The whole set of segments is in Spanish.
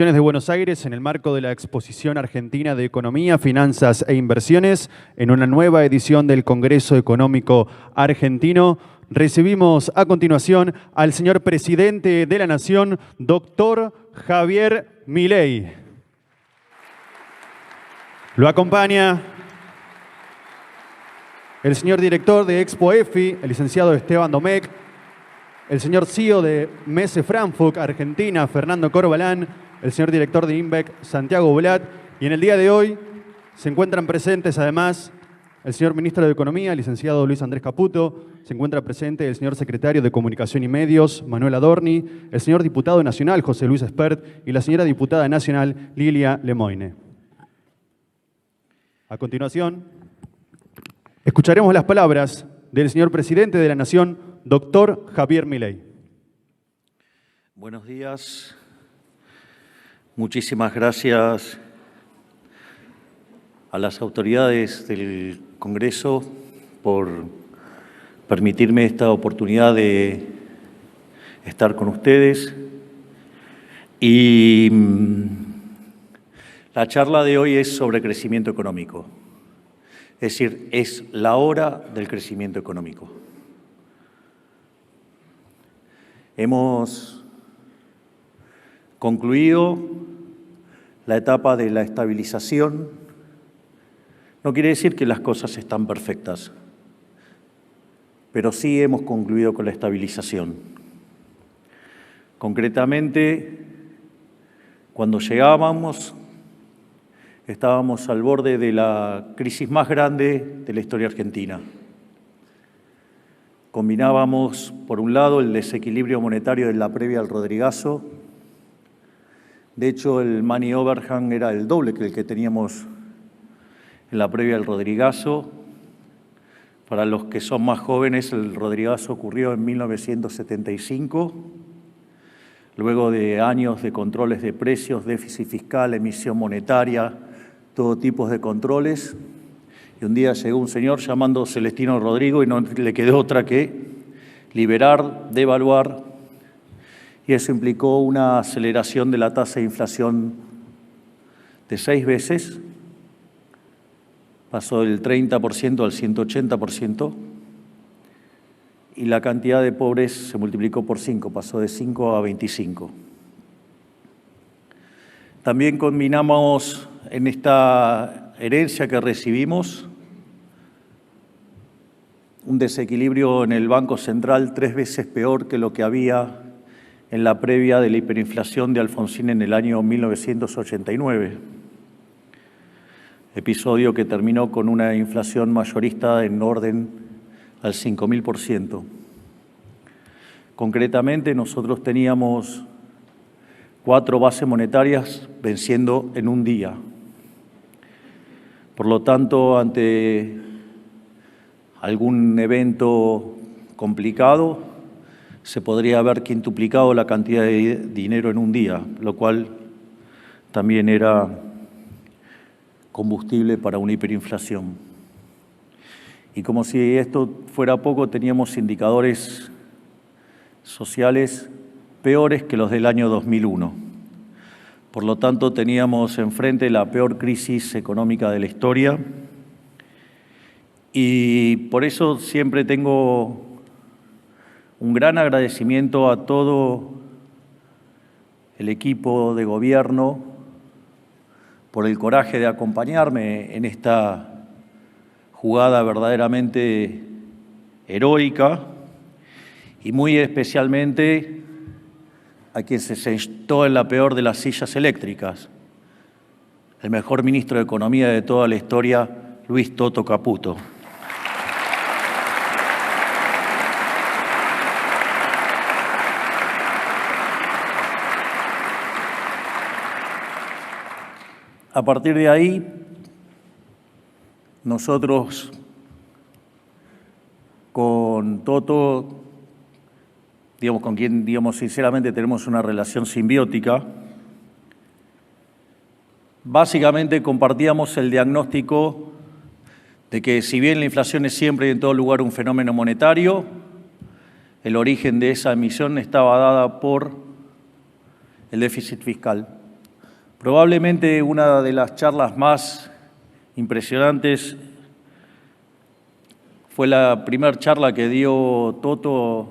De Buenos Aires en el marco de la Exposición Argentina de Economía, Finanzas e Inversiones en una nueva edición del Congreso Económico Argentino. Recibimos a continuación al señor Presidente de la Nación, doctor Javier Milei. Lo acompaña el señor director de Expo EFI, el licenciado Esteban Domecq, el señor CEO de Messe Frankfurt, Argentina, Fernando Corbalán, el señor director de INVEC, Santiago Blat, y en el día de hoy se encuentran presentes además el señor ministro de Economía, el licenciado Luis Andrés Caputo, se encuentra presente el señor secretario de Comunicación y Medios, Manuel Adorni, el señor diputado nacional, José Luis Espert, y la señora diputada nacional, Lilia Lemoine. A continuación, escucharemos las palabras del señor Presidente de la Nación, doctor Javier Milei. Buenos días. Muchísimas gracias a las autoridades del Congreso por permitirme esta oportunidad de estar con ustedes. Y la charla de hoy es sobre crecimiento económico. Es decir, es la hora del crecimiento económico. Hemos concluido la etapa de la estabilización. No quiere decir que las cosas están perfectas, pero sí hemos concluido con la estabilización. Concretamente, cuando llegábamos, estábamos al borde de la crisis más grande de la historia argentina. Combinábamos, por un lado, el desequilibrio monetario de la previa al Rodrigazo. De hecho, el money overhang era el doble que el que teníamos en la previa al Rodrigazo. Para los que son más jóvenes, el Rodrigazo ocurrió en 1975, luego de años de controles de precios, déficit fiscal, emisión monetaria, todo tipo de controles. Y un día llegó un señor llamado Celestino Rodrigo y no le quedó otra que liberar, devaluar. Y eso implicó una aceleración de la tasa de inflación de 6 veces. Pasó del 30% al 180%. Y la cantidad de pobres se multiplicó por 5, pasó de 5 a 25. También combinamos en esta herencia que recibimos un desequilibrio en el Banco Central 3 veces peor que lo que había en la previa de la hiperinflación de Alfonsín en el año 1989. Episodio que terminó con una inflación mayorista en orden al 5.000%. Concretamente, nosotros teníamos 4 bases monetarias venciendo en un día. Por lo tanto, ante algún evento complicado, se podría haber quintuplicado la cantidad de dinero en un día, lo cual también era combustible para una hiperinflación. Y como si esto fuera poco, teníamos indicadores sociales peores que los del año 2001. Por lo tanto, teníamos enfrente la peor crisis económica de la historia. Y por eso siempre tengo un gran agradecimiento a todo el equipo de gobierno por el coraje de acompañarme en esta jugada verdaderamente heroica y muy especialmente a quien se sentó en la peor de las sillas eléctricas, el mejor ministro de Economía de toda la historia, Luis Toto Caputo. A partir de ahí, nosotros con Toto, con quien, sinceramente tenemos una relación simbiótica, básicamente compartíamos el diagnóstico de que si bien la inflación es siempre y en todo lugar un fenómeno monetario, el origen de esa emisión estaba dada por el déficit fiscal. Probablemente una de las charlas más impresionantes fue la primera charla que dio Toto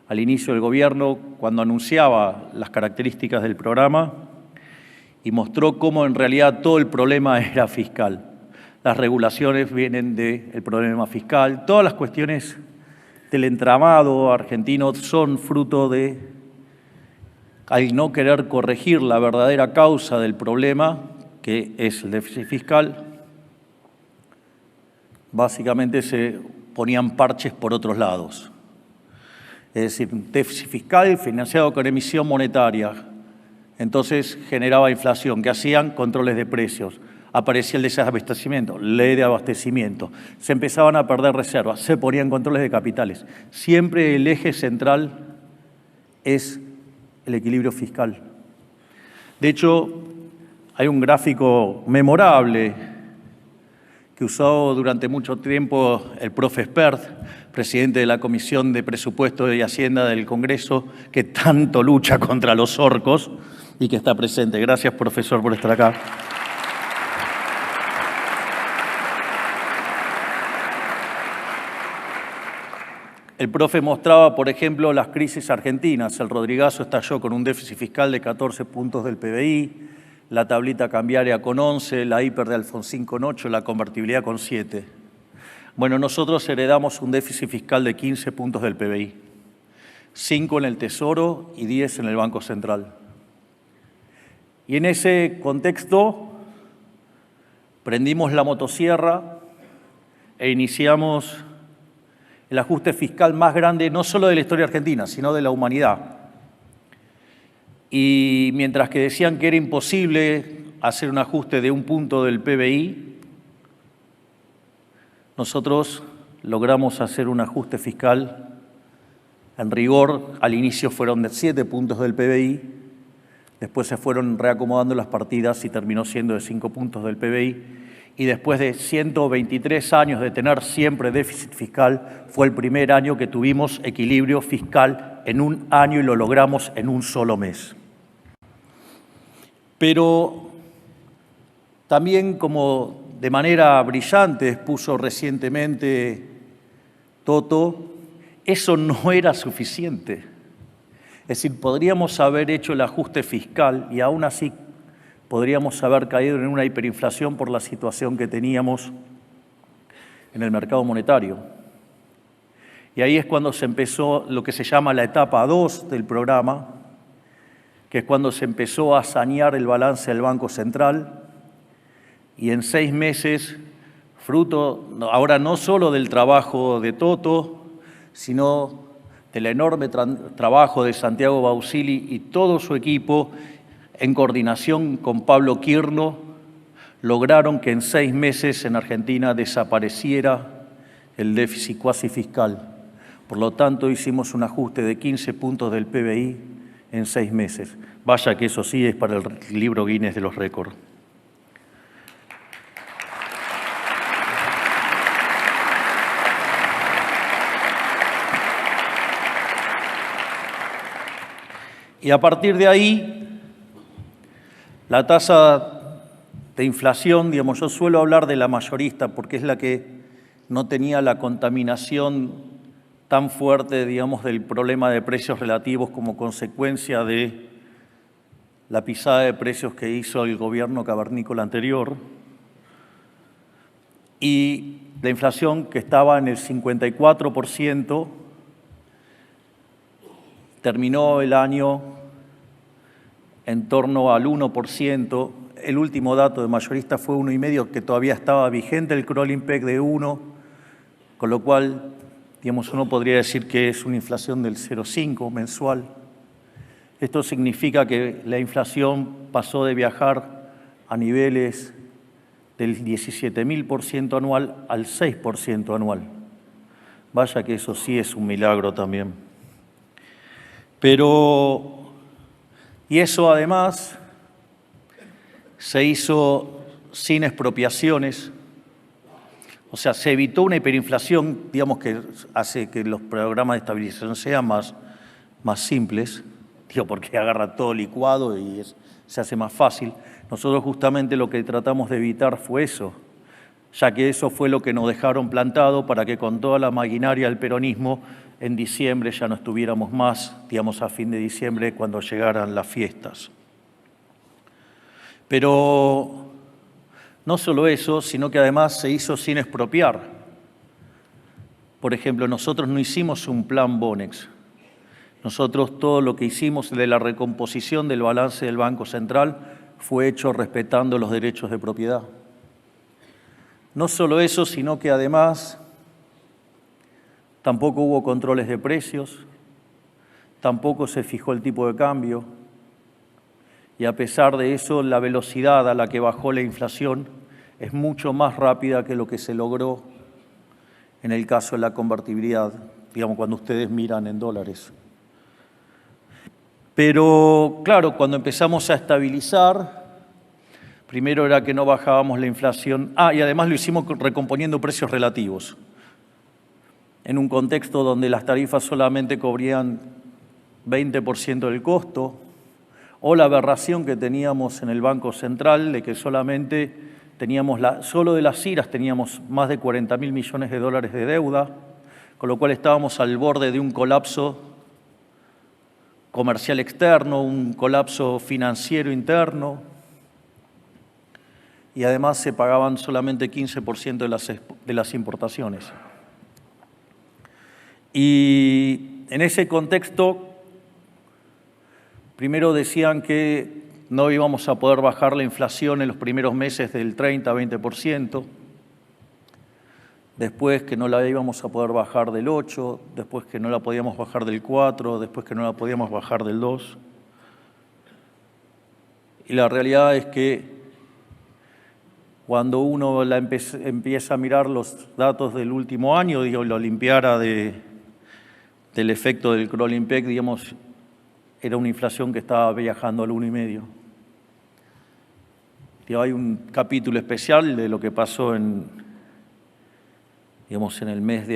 al inicio del gobierno, cuando anunciaba las características del programa y mostró cómo en realidad todo el problema era fiscal. Las regulaciones vienen del problema fiscal. Todas las cuestiones del entramado argentino son fruto de, al no querer corregir la verdadera causa del problema, que es el déficit fiscal, básicamente se ponían parches por otros lados. Es decir, déficit fiscal financiado con emisión monetaria. Entonces generaba inflación. ¿Qué hacían? Controles de precios. Aparecía el desabastecimiento, ley de abastecimiento. Se empezaban a perder reservas, se ponían controles de capitales. Siempre el eje central es el equilibrio fiscal. De hecho, hay un gráfico memorable que usó durante mucho tiempo el profe Espert, presidente de la Comisión de Presupuesto y Hacienda del Congreso, que tanto lucha contra los orcos y que está presente. Gracias, profesor, por estar acá. El profe mostraba, por ejemplo, las crisis argentinas. El Rodrigazo estalló con un déficit fiscal de 14 puntos del PBI, la tablita cambiaria con 11, la hiper de Alfonsín con 8, la convertibilidad con 7. Bueno, nosotros heredamos un déficit fiscal de 15 puntos del PBI, 5 en el Tesoro y 10 en el Banco Central. Y en ese contexto prendimos la motosierra e iniciamos el ajuste fiscal más grande, no solo de la historia argentina, sino de la humanidad. Y mientras que decían que era imposible hacer un ajuste de 1 punto del PBI, nosotros logramos hacer un ajuste fiscal. En rigor, al inicio fueron de 7 puntos del PBI, después se fueron reacomodando las partidas y terminó siendo de 5 puntos del PBI. Y después de 123 años de tener siempre déficit fiscal, fue el primer año que tuvimos equilibrio fiscal en un año y lo logramos en un solo mes. Pero también, como de manera brillante expuso recientemente Toto, eso no era suficiente. Es decir, podríamos haber hecho el ajuste fiscal y aún así podríamos haber caído en una hiperinflación por la situación que teníamos en el mercado monetario. Y ahí es cuando se empezó lo que se llama la etapa 2 del programa, que es cuando se empezó a sanear el balance del Banco Central, y en 6 meses, fruto ahora no solo del trabajo de Toto, sino del enorme trabajo de Santiago Bausili y todo su equipo, en coordinación con Pablo Quirno, lograron que en 6 meses en Argentina desapareciera el déficit cuasi fiscal. Por lo tanto, hicimos un ajuste de 15 puntos del PBI en 6 meses. Vaya que eso sí es para el libro Guinness de los récords. Y a partir de ahí, la tasa de inflación, digamos, yo suelo hablar de la mayorista porque es la que no tenía la contaminación tan fuerte, digamos, del problema de precios relativos como consecuencia de la pisada de precios que hizo el gobierno cavernícola anterior. Y la inflación, que estaba en el 54%, terminó el año en torno al 1%. El último dato de mayorista fue 1,5%, que todavía estaba vigente el crawling peg de 1%, con lo cual, digamos, uno podría decir que es una inflación del 0,5% mensual. Esto significa que la inflación pasó de viajar a niveles del 17.000% anual al 6% anual. Vaya que eso sí es un milagro también. Y eso además se hizo sin expropiaciones, o sea, se evitó una hiperinflación, digamos, que hace que los programas de estabilización sean más simples, digo, porque agarra todo licuado y es se hace más fácil. Nosotros justamente lo que tratamos de evitar fue eso, ya que eso fue lo que nos dejaron plantado para que con toda la maquinaria del peronismo en diciembre ya no estuviéramos más, digamos a fin de diciembre, cuando llegaran las fiestas. Pero no solo eso, sino que además se hizo sin expropiar. Por ejemplo, nosotros no hicimos un plan Bonex. Nosotros todo lo que hicimos de la recomposición del balance del Banco Central fue hecho respetando los derechos de propiedad. No solo eso, sino que además tampoco hubo controles de precios, tampoco se fijó el tipo de cambio, y a pesar de eso, la velocidad a la que bajó la inflación es mucho más rápida que lo que se logró en el caso de la convertibilidad, digamos, cuando ustedes miran en dólares. Pero, claro, cuando empezamos a estabilizar, primero era que no bajábamos la inflación. Y además lo hicimos recomponiendo precios relativos, en un contexto donde las tarifas solamente cubrían 20% del costo, o la aberración que teníamos en el Banco Central de que solamente teníamos, solo de las IRAs teníamos más de 40.000 millones de dólares de deuda, con lo cual estábamos al borde de un colapso comercial externo, un colapso financiero interno, y además se pagaban solamente 15% de las importaciones. Y en ese contexto, primero decían que no íbamos a poder bajar la inflación en los primeros meses del 30 a 20%, después que no la íbamos a poder bajar del 8%, después que no la podíamos bajar del 4%, después que no la podíamos bajar del 2%. Y la realidad es que cuando uno empieza a mirar los datos del último año, digo, lo limpiara del efecto del crawling peg, digamos, era una inflación que estaba viajando al 1,5%. Hay un capítulo especial de lo que pasó en el mes de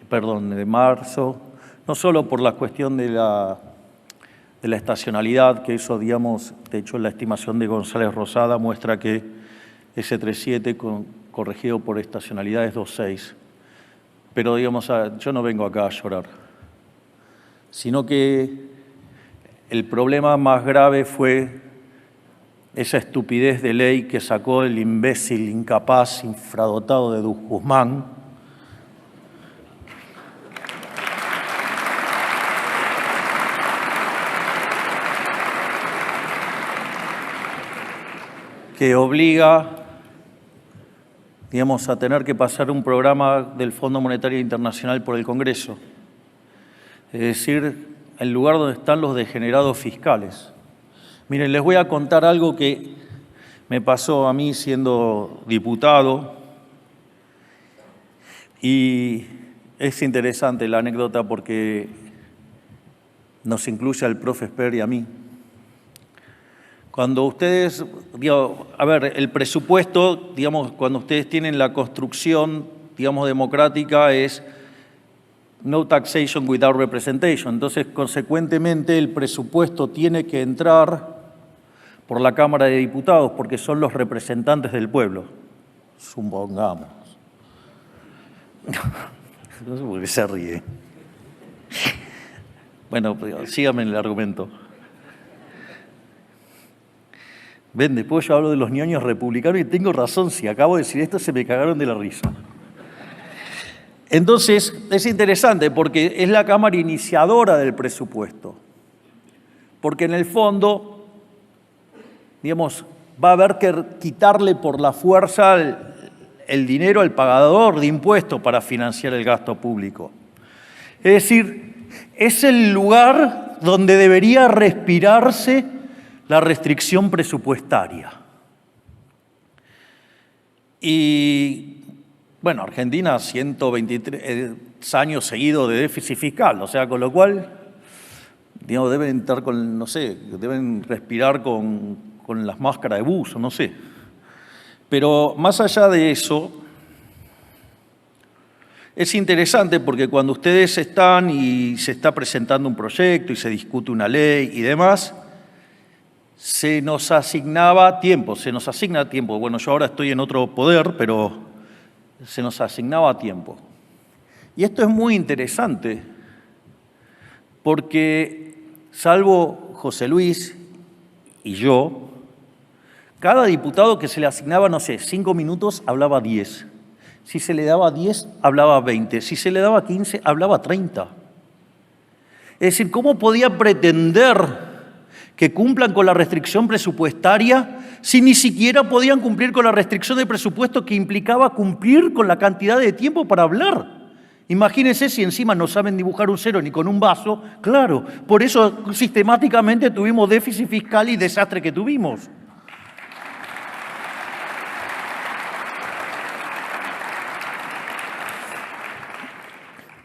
de marzo, no solo por la cuestión de la estacionalidad, que eso, digamos, de hecho la estimación de González Rosada muestra que ese 3,7 corregido por estacionalidad es 2,6. Pero, digamos, yo no vengo acá a llorar, sino que el problema más grave fue esa estupidez de ley que sacó el imbécil, incapaz, infradotado de Guzmán, que obliga, digamos, a tener que pasar un programa del Fondo Monetario Internacional por el Congreso. Es decir, el lugar donde están los degenerados fiscales. Miren, les voy a contar algo que me pasó a mí siendo diputado, y es interesante la anécdota porque nos incluye al profe Esper y a mí. Cuando ustedes, el presupuesto, digamos, cuando ustedes tienen la construcción, digamos, democrática es no taxation without representation. Entonces, consecuentemente, el presupuesto tiene que entrar por la Cámara de Diputados porque son los representantes del pueblo. Supongamos. No sé por qué se ríe. Bueno, síganme en el argumento. Ven, después yo hablo de los ñoños republicanos y tengo razón, si acabo de decir esto se me cagaron de la risa. Entonces, es interesante porque es la Cámara iniciadora del presupuesto, porque en el fondo, digamos, va a haber que quitarle por la fuerza el dinero al pagador de impuestos para financiar el gasto público. Es decir, es el lugar donde debería respirarse la restricción presupuestaria. Y, bueno, Argentina 123 años seguidos de déficit fiscal, o sea, con lo cual, digamos, deben entrar con, no sé, deben respirar con las máscaras de buzo, no sé. Pero más allá de eso, es interesante porque cuando ustedes están y se está presentando un proyecto y se discute una ley y demás, se nos asignaba tiempo, se nos asigna tiempo. Bueno, yo ahora estoy en otro poder, pero se nos asignaba tiempo. Y esto es muy interesante, porque salvo José Luis y yo, cada diputado que se le asignaba, no sé, 5 minutos, hablaba 10. Si se le daba 10, hablaba 20. Si se le daba 15, hablaba 30. Es decir, ¿cómo podía pretender que cumplan con la restricción presupuestaria si ni siquiera podían cumplir con la restricción de presupuesto que implicaba cumplir con la cantidad de tiempo para hablar? Imagínense si encima no saben dibujar un cero ni con un vaso. Claro, por eso sistemáticamente tuvimos déficit fiscal y desastre que tuvimos.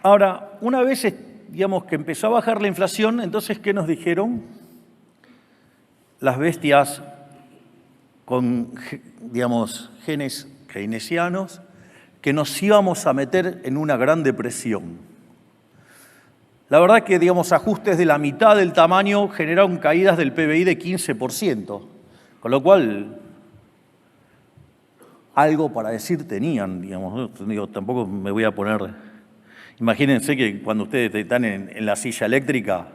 Ahora, una vez, digamos, que empezó a bajar la inflación, entonces, ¿qué nos dijeron? Las bestias con, digamos, genes keynesianos, que nos íbamos a meter en una gran depresión. La verdad que, digamos, ajustes de la mitad del tamaño generaron caídas del PBI de 15%, con lo cual algo para decir tenían, digamos. Digo, tampoco me voy a poner... Imagínense que cuando ustedes están en la silla eléctrica,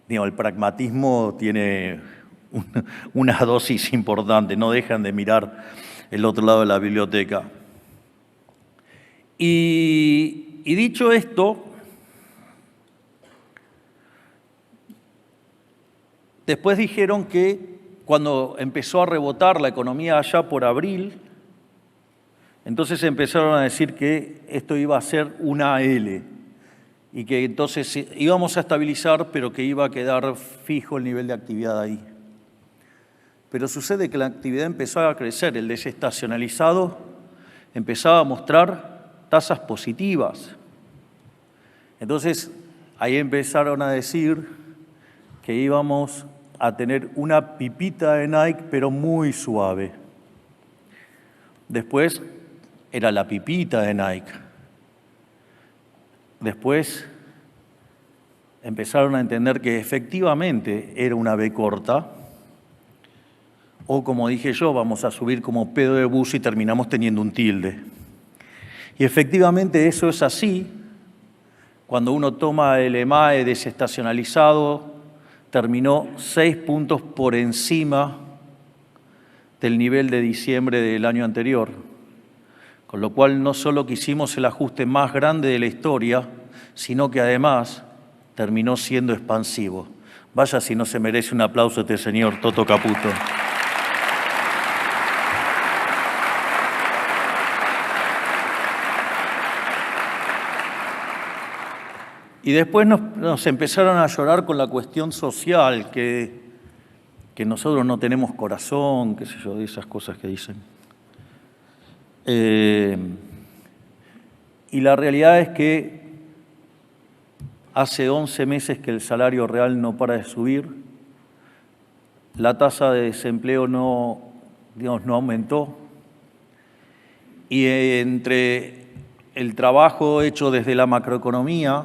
digo, el pragmatismo tiene una dosis importante, no dejan de mirar el otro lado de la biblioteca. Y dicho esto, después dijeron que cuando empezó a rebotar la economía allá por abril, entonces empezaron a decir que esto iba a ser una L y que entonces íbamos a estabilizar, pero que iba a quedar fijo el nivel de actividad ahí. Pero sucede que la actividad empezó a crecer, el desestacionalizado empezaba a mostrar tasas positivas. Entonces, ahí empezaron a decir que íbamos a tener una pipita de Nike, pero muy suave. Después era la pipita de Nike. Después empezaron a entender que efectivamente era una B corta, o como dije yo, vamos a subir como pedo de bus y terminamos teniendo un tilde. Y efectivamente eso es así. Cuando uno toma el EMAE desestacionalizado, terminó 6 puntos por encima del nivel de diciembre del año anterior. Con lo cual no solo que hicimos el ajuste más grande de la historia, sino que además terminó siendo expansivo. Vaya si no se merece un aplauso este señor Toto Caputo. Y después nos empezaron a llorar con la cuestión social, que nosotros no tenemos corazón, qué sé yo, de esas cosas que dicen. Y la realidad es que hace 11 meses que el salario real no para de subir, la tasa de desempleo no aumentó, y entre el trabajo hecho desde la macroeconomía,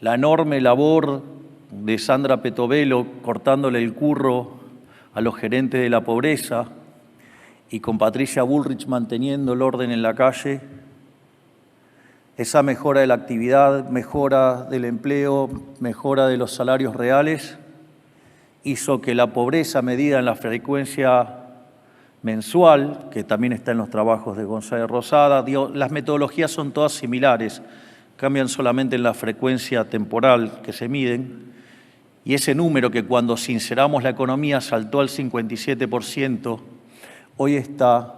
la enorme labor de Sandra Petovelo cortándole el curro a los gerentes de la pobreza y con Patricia Bullrich manteniendo el orden en la calle, esa mejora de la actividad, mejora del empleo, mejora de los salarios reales, hizo que la pobreza medida en la frecuencia mensual, que también está en los trabajos de González Rosada, las metodologías son todas similares, cambian solamente en la frecuencia temporal que se miden, y ese número que cuando sinceramos la economía saltó al 57%, hoy está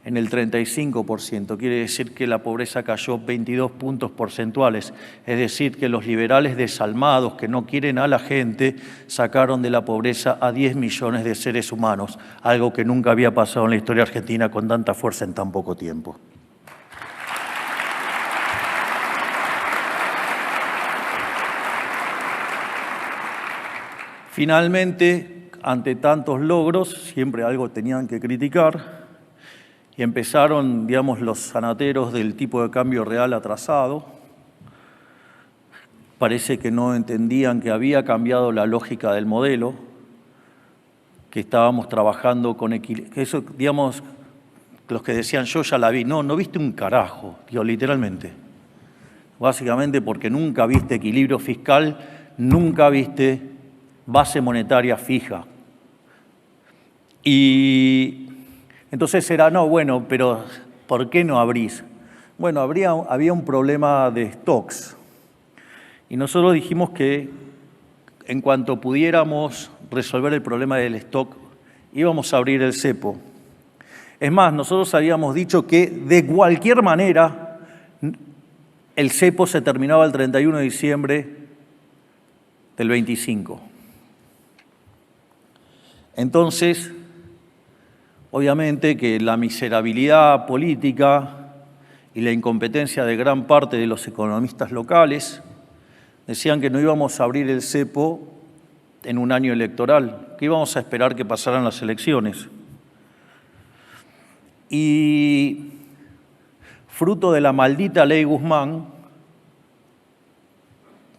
en el 35%. Quiere decir que la pobreza cayó 22 puntos porcentuales, es decir, que los liberales desalmados que no quieren a la gente sacaron de la pobreza a 10 millones de seres humanos, algo que nunca había pasado en la historia argentina con tanta fuerza en tan poco tiempo. Finalmente, ante tantos logros, siempre algo tenían que criticar, y empezaron, digamos, los sanateros del tipo de cambio real atrasado. Parece que no entendían que había cambiado la lógica del modelo, que estábamos trabajando con equilibrio. Eso, digamos, los que decían yo ya la vi. No, no viste un carajo, digo, literalmente. Básicamente porque nunca viste equilibrio fiscal, nunca viste base monetaria fija. Y entonces era, no, bueno, pero ¿por qué no abrís? Bueno, había un problema de stocks. Y nosotros dijimos que en cuanto pudiéramos resolver el problema del stock, íbamos a abrir el cepo. Es más, nosotros habíamos dicho que de cualquier manera el cepo se terminaba el 31 de diciembre del 25. Entonces, obviamente que la miserabilidad política y la incompetencia de gran parte de los economistas locales decían que no íbamos a abrir el cepo en un año electoral, que íbamos a esperar que pasaran las elecciones. Y fruto de la maldita ley Guzmán,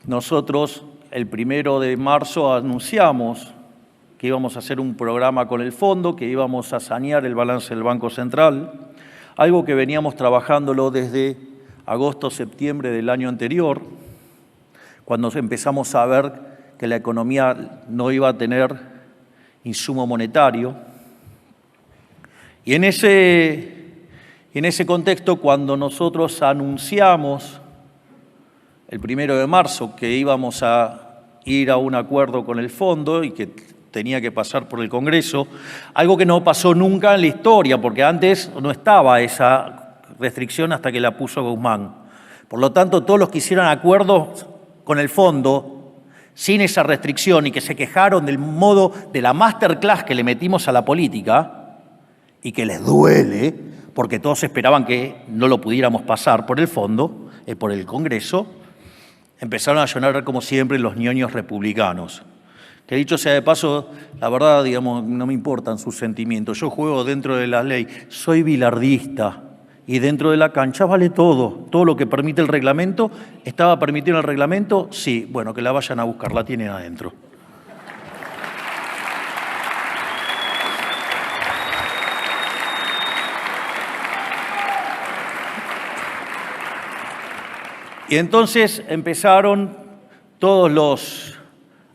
nosotros el 1 de marzo anunciamos que íbamos a hacer un programa con el fondo, que íbamos a sanear el balance del Banco Central, algo que veníamos trabajándolo desde agosto, septiembre del año anterior, cuando empezamos a ver que la economía no iba a tener insumo monetario. Y en ese contexto, cuando nosotros anunciamos el 1 de marzo que íbamos a ir a un acuerdo con el fondo y que tenía que pasar por el Congreso, algo que no pasó nunca en la historia, porque antes no estaba esa restricción hasta que la puso Guzmán. Por lo tanto, todos los que hicieron acuerdos con el fondo, sin esa restricción y que se quejaron del modo de la masterclass que le metimos a la política y que les duele, porque todos esperaban que no lo pudiéramos pasar por el fondo, por el Congreso, empezaron a llorar como siempre los ñoños republicanos. Que dicho sea de paso, la verdad, digamos, no me importan sus sentimientos. Yo juego dentro de la ley, soy bilardista y dentro de la cancha vale todo. Todo lo que permite el reglamento. ¿Estaba permitido en el reglamento? Sí. Bueno, que la vayan a buscar, la tienen adentro. Y entonces empezaron todos los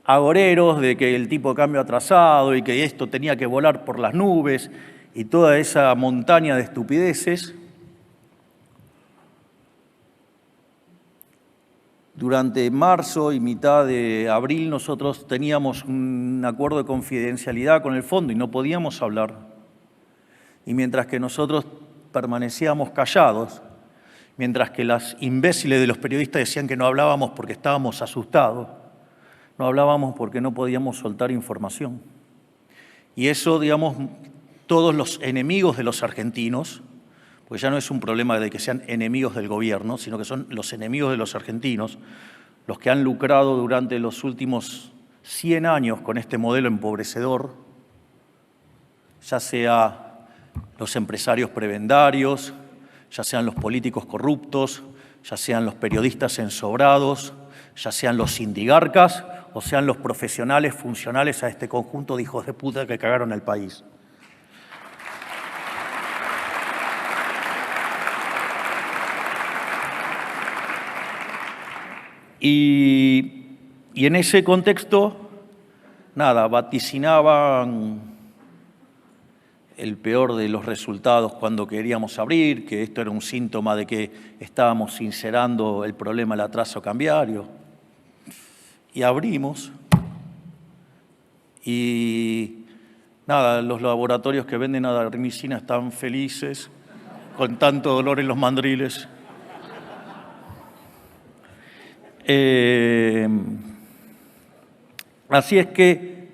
agoreros de que el tipo de cambio atrasado y que esto tenía que volar por las nubes y toda esa montaña de estupideces. Durante marzo y mitad de abril nosotros teníamos un acuerdo de confidencialidad con el fondo y no podíamos hablar. Y mientras que nosotros permanecíamos callados, mientras que las imbéciles de los periodistas decían que no hablábamos porque estábamos asustados, no hablábamos porque no podíamos soltar información. Y eso, digamos, todos los enemigos de los argentinos, porque ya no es un problema de que sean enemigos del gobierno, sino que son los enemigos de los argentinos, los que han lucrado durante los últimos 100 años con este modelo empobrecedor, ya sea los empresarios prebendarios, ya sean los políticos corruptos, ya sean los periodistas ensobrados, ya sean los sindigarcas o sean los profesionales funcionales a este conjunto de hijos de puta que cagaron el país. Y en ese contexto, nada, vaticinaban el peor de los resultados cuando queríamos abrir, que esto era un síntoma de que estábamos sincerando el problema del atraso cambiario. Y abrimos y nada, los laboratorios que venden adormicina están felices con tanto dolor en los mandriles. Así es que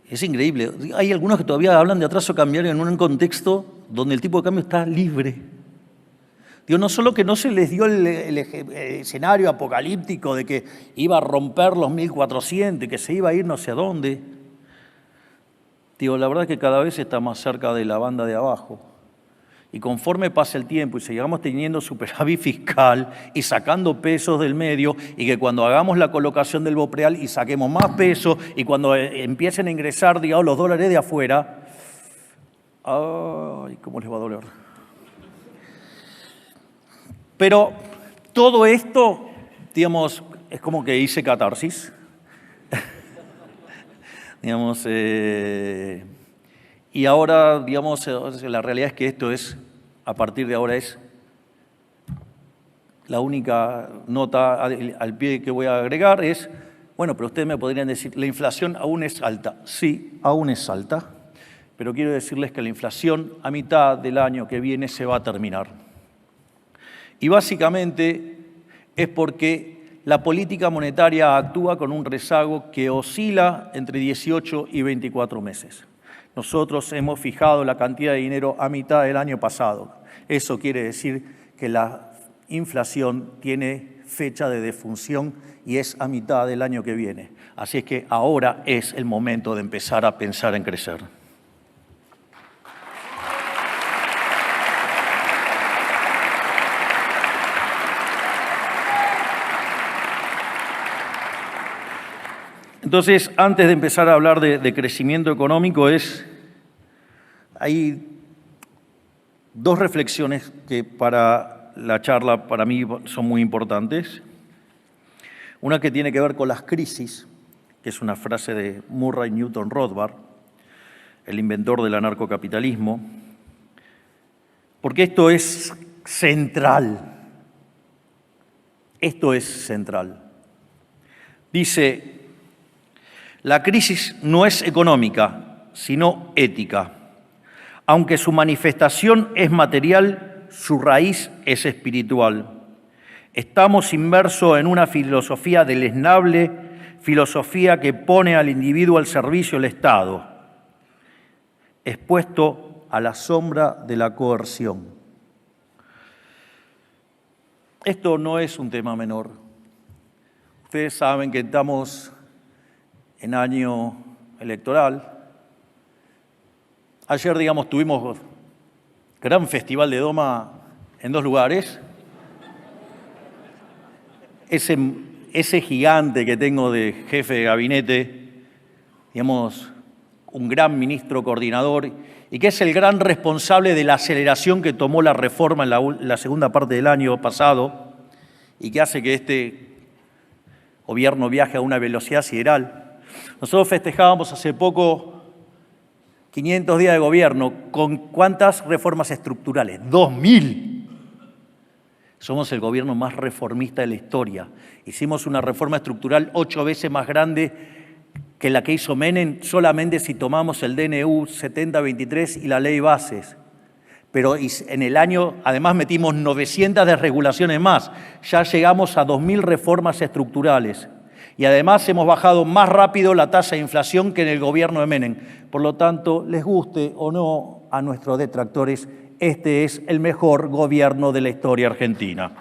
es increíble. Hay algunos que todavía hablan de atraso cambiario en un contexto donde el tipo de cambio está libre. Digo, no solo que no se les dio el escenario apocalíptico de que iba a romper los 1400 y que se iba a ir no sé a dónde. Digo, la verdad es que cada vez está más cerca de la banda de abajo. Y conforme pase el tiempo y sigamos teniendo superávit fiscal y sacando pesos del medio, y que cuando hagamos la colocación del Bopreal y saquemos más pesos, y cuando empiecen a ingresar, digamos, los dólares de afuera, ¡ay, cómo les va a doler! Pero todo esto, digamos, es como que hice catarsis. Digamos, y ahora, digamos, la realidad es que esto es, a partir de ahora, es la única nota al pie que voy a agregar es, bueno, pero ustedes me podrían decir, ¿la inflación aún es alta? Sí, aún es alta, pero quiero decirles que la inflación a mitad del año que viene se va a terminar. Y básicamente es porque la política monetaria actúa con un rezago que oscila entre 18 y 24 meses. Nosotros hemos fijado la cantidad de dinero a mitad del año pasado. Eso quiere decir que la inflación tiene fecha de defunción y es a mitad del año que viene. Así es que ahora es el momento de empezar a pensar en crecer. Entonces, antes de empezar a hablar de crecimiento económico, hay dos reflexiones que para la charla, para mí, son muy importantes. Una que tiene que ver con las crisis, que es una frase de Murray Newton Rothbard, el inventor del anarcocapitalismo, porque esto es central. Esto es central. Dice: la crisis no es económica, sino ética. Aunque su manifestación es material, su raíz es espiritual. Estamos inmersos en una filosofía deleznable, filosofía que pone al individuo al servicio del Estado, expuesto a la sombra de la coerción. Esto no es un tema menor. Ustedes saben que estamos en año electoral. Ayer, digamos, tuvimos gran festival de Doma en 2 lugares. Ese gigante que tengo de jefe de gabinete, digamos, un gran ministro coordinador y que es el gran responsable de la aceleración que tomó la reforma en la segunda parte del año pasado y que hace que este gobierno viaje a una velocidad sideral. Nosotros festejábamos hace poco 500 días de gobierno. ¿Con cuántas reformas estructurales? 2.000. Somos el gobierno más reformista de la historia. Hicimos una reforma estructural 8 veces más grande que la que hizo Menem, solamente si tomamos el DNU 7023 y la ley bases. Pero en el año, además, metimos 900 desregulaciones más. Ya llegamos a 2.000 reformas estructurales. Y además hemos bajado más rápido la tasa de inflación que en el gobierno de Menem. Por lo tanto, les guste o no a nuestros detractores, este es el mejor gobierno de la historia argentina.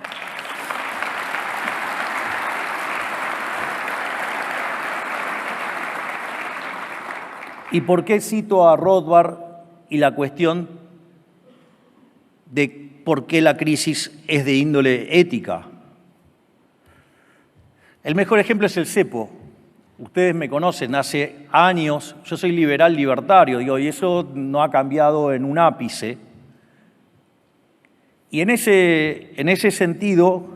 ¿Y por qué cito a Rothbard y la cuestión de por qué la crisis es de índole ética? El mejor ejemplo es el cepo. Ustedes me conocen, hace años, yo soy liberal libertario, digo, y eso no ha cambiado en un ápice. Y en ese sentido,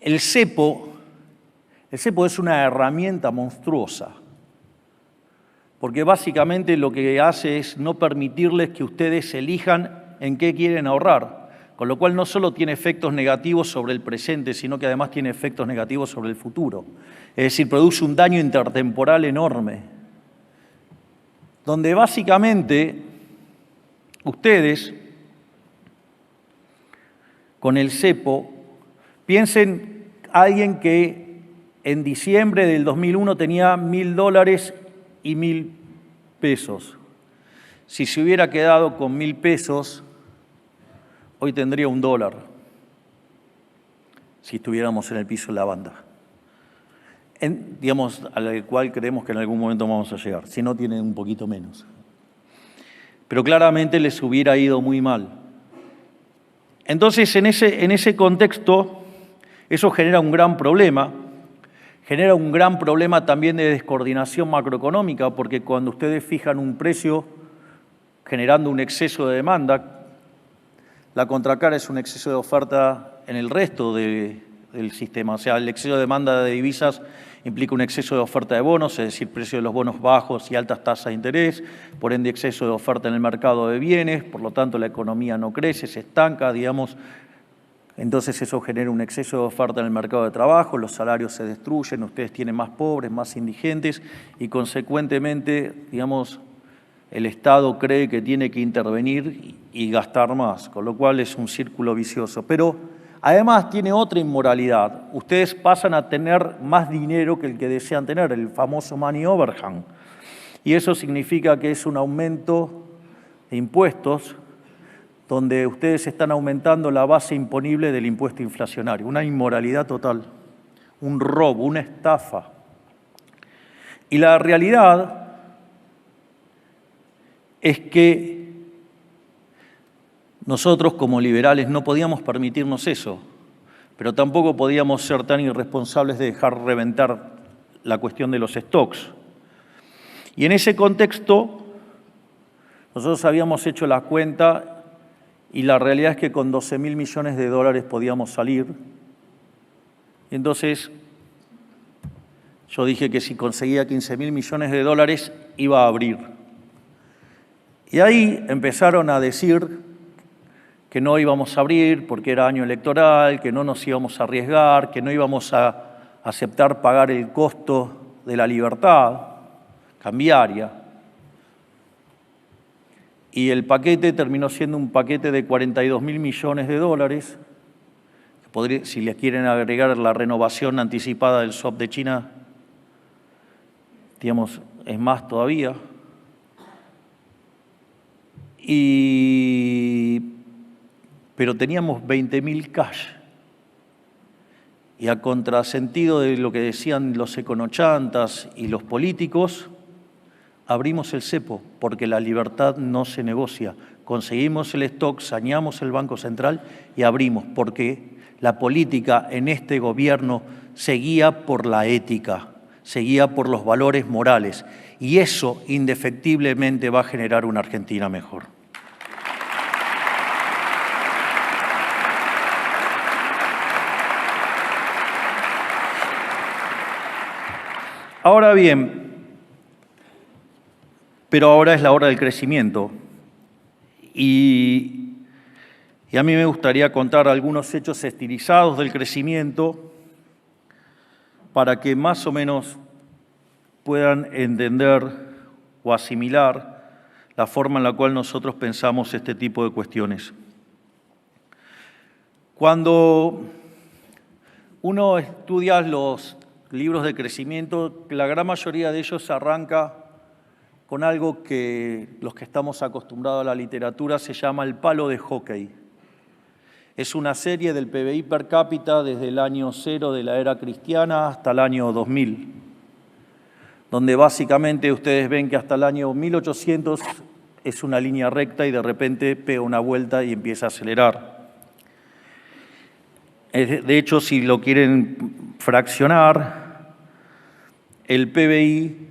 el cepo es una herramienta monstruosa, porque básicamente lo que hace es no permitirles que ustedes elijan en qué quieren ahorrar. Con lo cual no solo tiene efectos negativos sobre el presente, sino que además tiene efectos negativos sobre el futuro. Es decir, produce un daño intertemporal enorme, donde básicamente ustedes, con el cepo, piensen a alguien que en diciembre del 2001 tenía $1.000 y 1.000 pesos. Si se hubiera quedado con 1.000 pesos, hoy tendría $1, si estuviéramos en el piso de la banda, digamos, al cual creemos que en algún momento vamos a llegar, si no tienen un poquito menos. Pero claramente les hubiera ido muy mal. Entonces, en ese contexto, eso genera un gran problema. Genera un gran problema también de descoordinación macroeconómica, porque cuando ustedes fijan un precio generando un exceso de demanda, la contracara es un exceso de oferta en el resto del sistema. O sea, el exceso de demanda de divisas implica un exceso de oferta de bonos, es decir, precio de los bonos bajos y altas tasas de interés, por ende exceso de oferta en el mercado de bienes, por lo tanto la economía no crece, se estanca, digamos. Entonces eso genera un exceso de oferta en el mercado de trabajo, los salarios se destruyen, ustedes tienen más pobres, más indigentes y consecuentemente, digamos, el Estado cree que tiene que intervenir y gastar más, con lo cual es un círculo vicioso. Pero además tiene otra inmoralidad. Ustedes pasan a tener más dinero que el que desean tener, el famoso money overhang. Y eso significa que es un aumento de impuestos donde ustedes están aumentando la base imponible del impuesto inflacionario. Una inmoralidad total, un robo, una estafa. Y la realidad es que nosotros como liberales no podíamos permitirnos eso, pero tampoco podíamos ser tan irresponsables de dejar reventar la cuestión de los stocks. Y en ese contexto, nosotros habíamos hecho la cuenta y la realidad es que con 12.000 millones de dólares podíamos salir. Y entonces yo dije que si conseguía 15.000 millones de dólares iba a abrir. Y ahí empezaron a decir que no íbamos a abrir porque era año electoral, que no nos íbamos a arriesgar, que no íbamos a aceptar pagar el costo de la libertad cambiaria. Y el paquete terminó siendo un paquete de 42.000 millones de dólares. Si les quieren agregar la renovación anticipada del swap de China, digamos, es más todavía. Pero teníamos 20.000 cash. Y a contrasentido de lo que decían los econochantas y los políticos, abrimos el cepo, porque la libertad no se negocia. Conseguimos el stock, saneamos el Banco Central y abrimos, porque la política en este gobierno se guía por la ética, se guía por los valores morales, y eso indefectiblemente va a generar una Argentina mejor. Ahora bien, pero ahora es la hora del crecimiento. Y a mí me gustaría contar algunos hechos estilizados del crecimiento para que más o menos puedan entender o asimilar la forma en la cual nosotros pensamos este tipo de cuestiones. Cuando uno estudia los libros de crecimiento, la gran mayoría de ellos arranca con algo que los que estamos acostumbrados a la literatura se llama el palo de hockey. Es una serie del PBI per cápita desde el año 0 de la era cristiana hasta el año 2000, donde básicamente ustedes ven que hasta el año 1800 es una línea recta y de repente pega una vuelta y empieza a acelerar. De hecho, si lo quieren fraccionar, el PBI,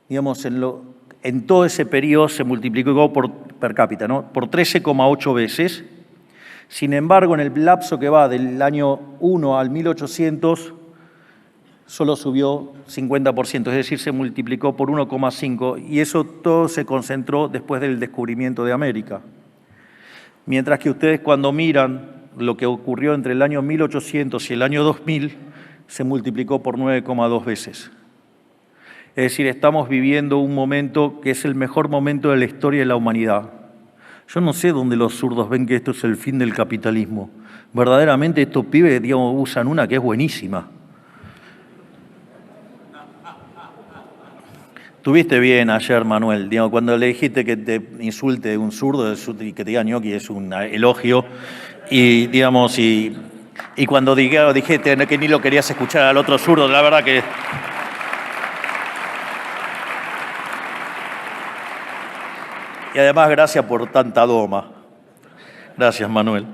digamos, en todo ese periodo se multiplicó per cápita, ¿no? Por 13,8 veces. Sin embargo, en el lapso que va del año 1 al 1800, solo subió 50%, es decir, se multiplicó por 1,5, y eso todo se concentró después del descubrimiento de América. Mientras que ustedes cuando miran lo que ocurrió entre el año 1800 y el año 2000, se multiplicó por 9,2 veces. Es decir, estamos viviendo un momento que es el mejor momento de la historia de la humanidad. Yo no sé dónde los zurdos ven que esto es el fin del capitalismo. Verdaderamente estos pibes, digamos, usan una que es buenísima. Tuviste bien ayer, Manuel, digamos, cuando le dijiste que te insulte un zurdo y que te diga ñoqui es un elogio. Y, digamos, y cuando dijiste que ni lo querías escuchar al otro zurdo, la verdad que... Y además, gracias por tanta doma. Gracias, Manuel.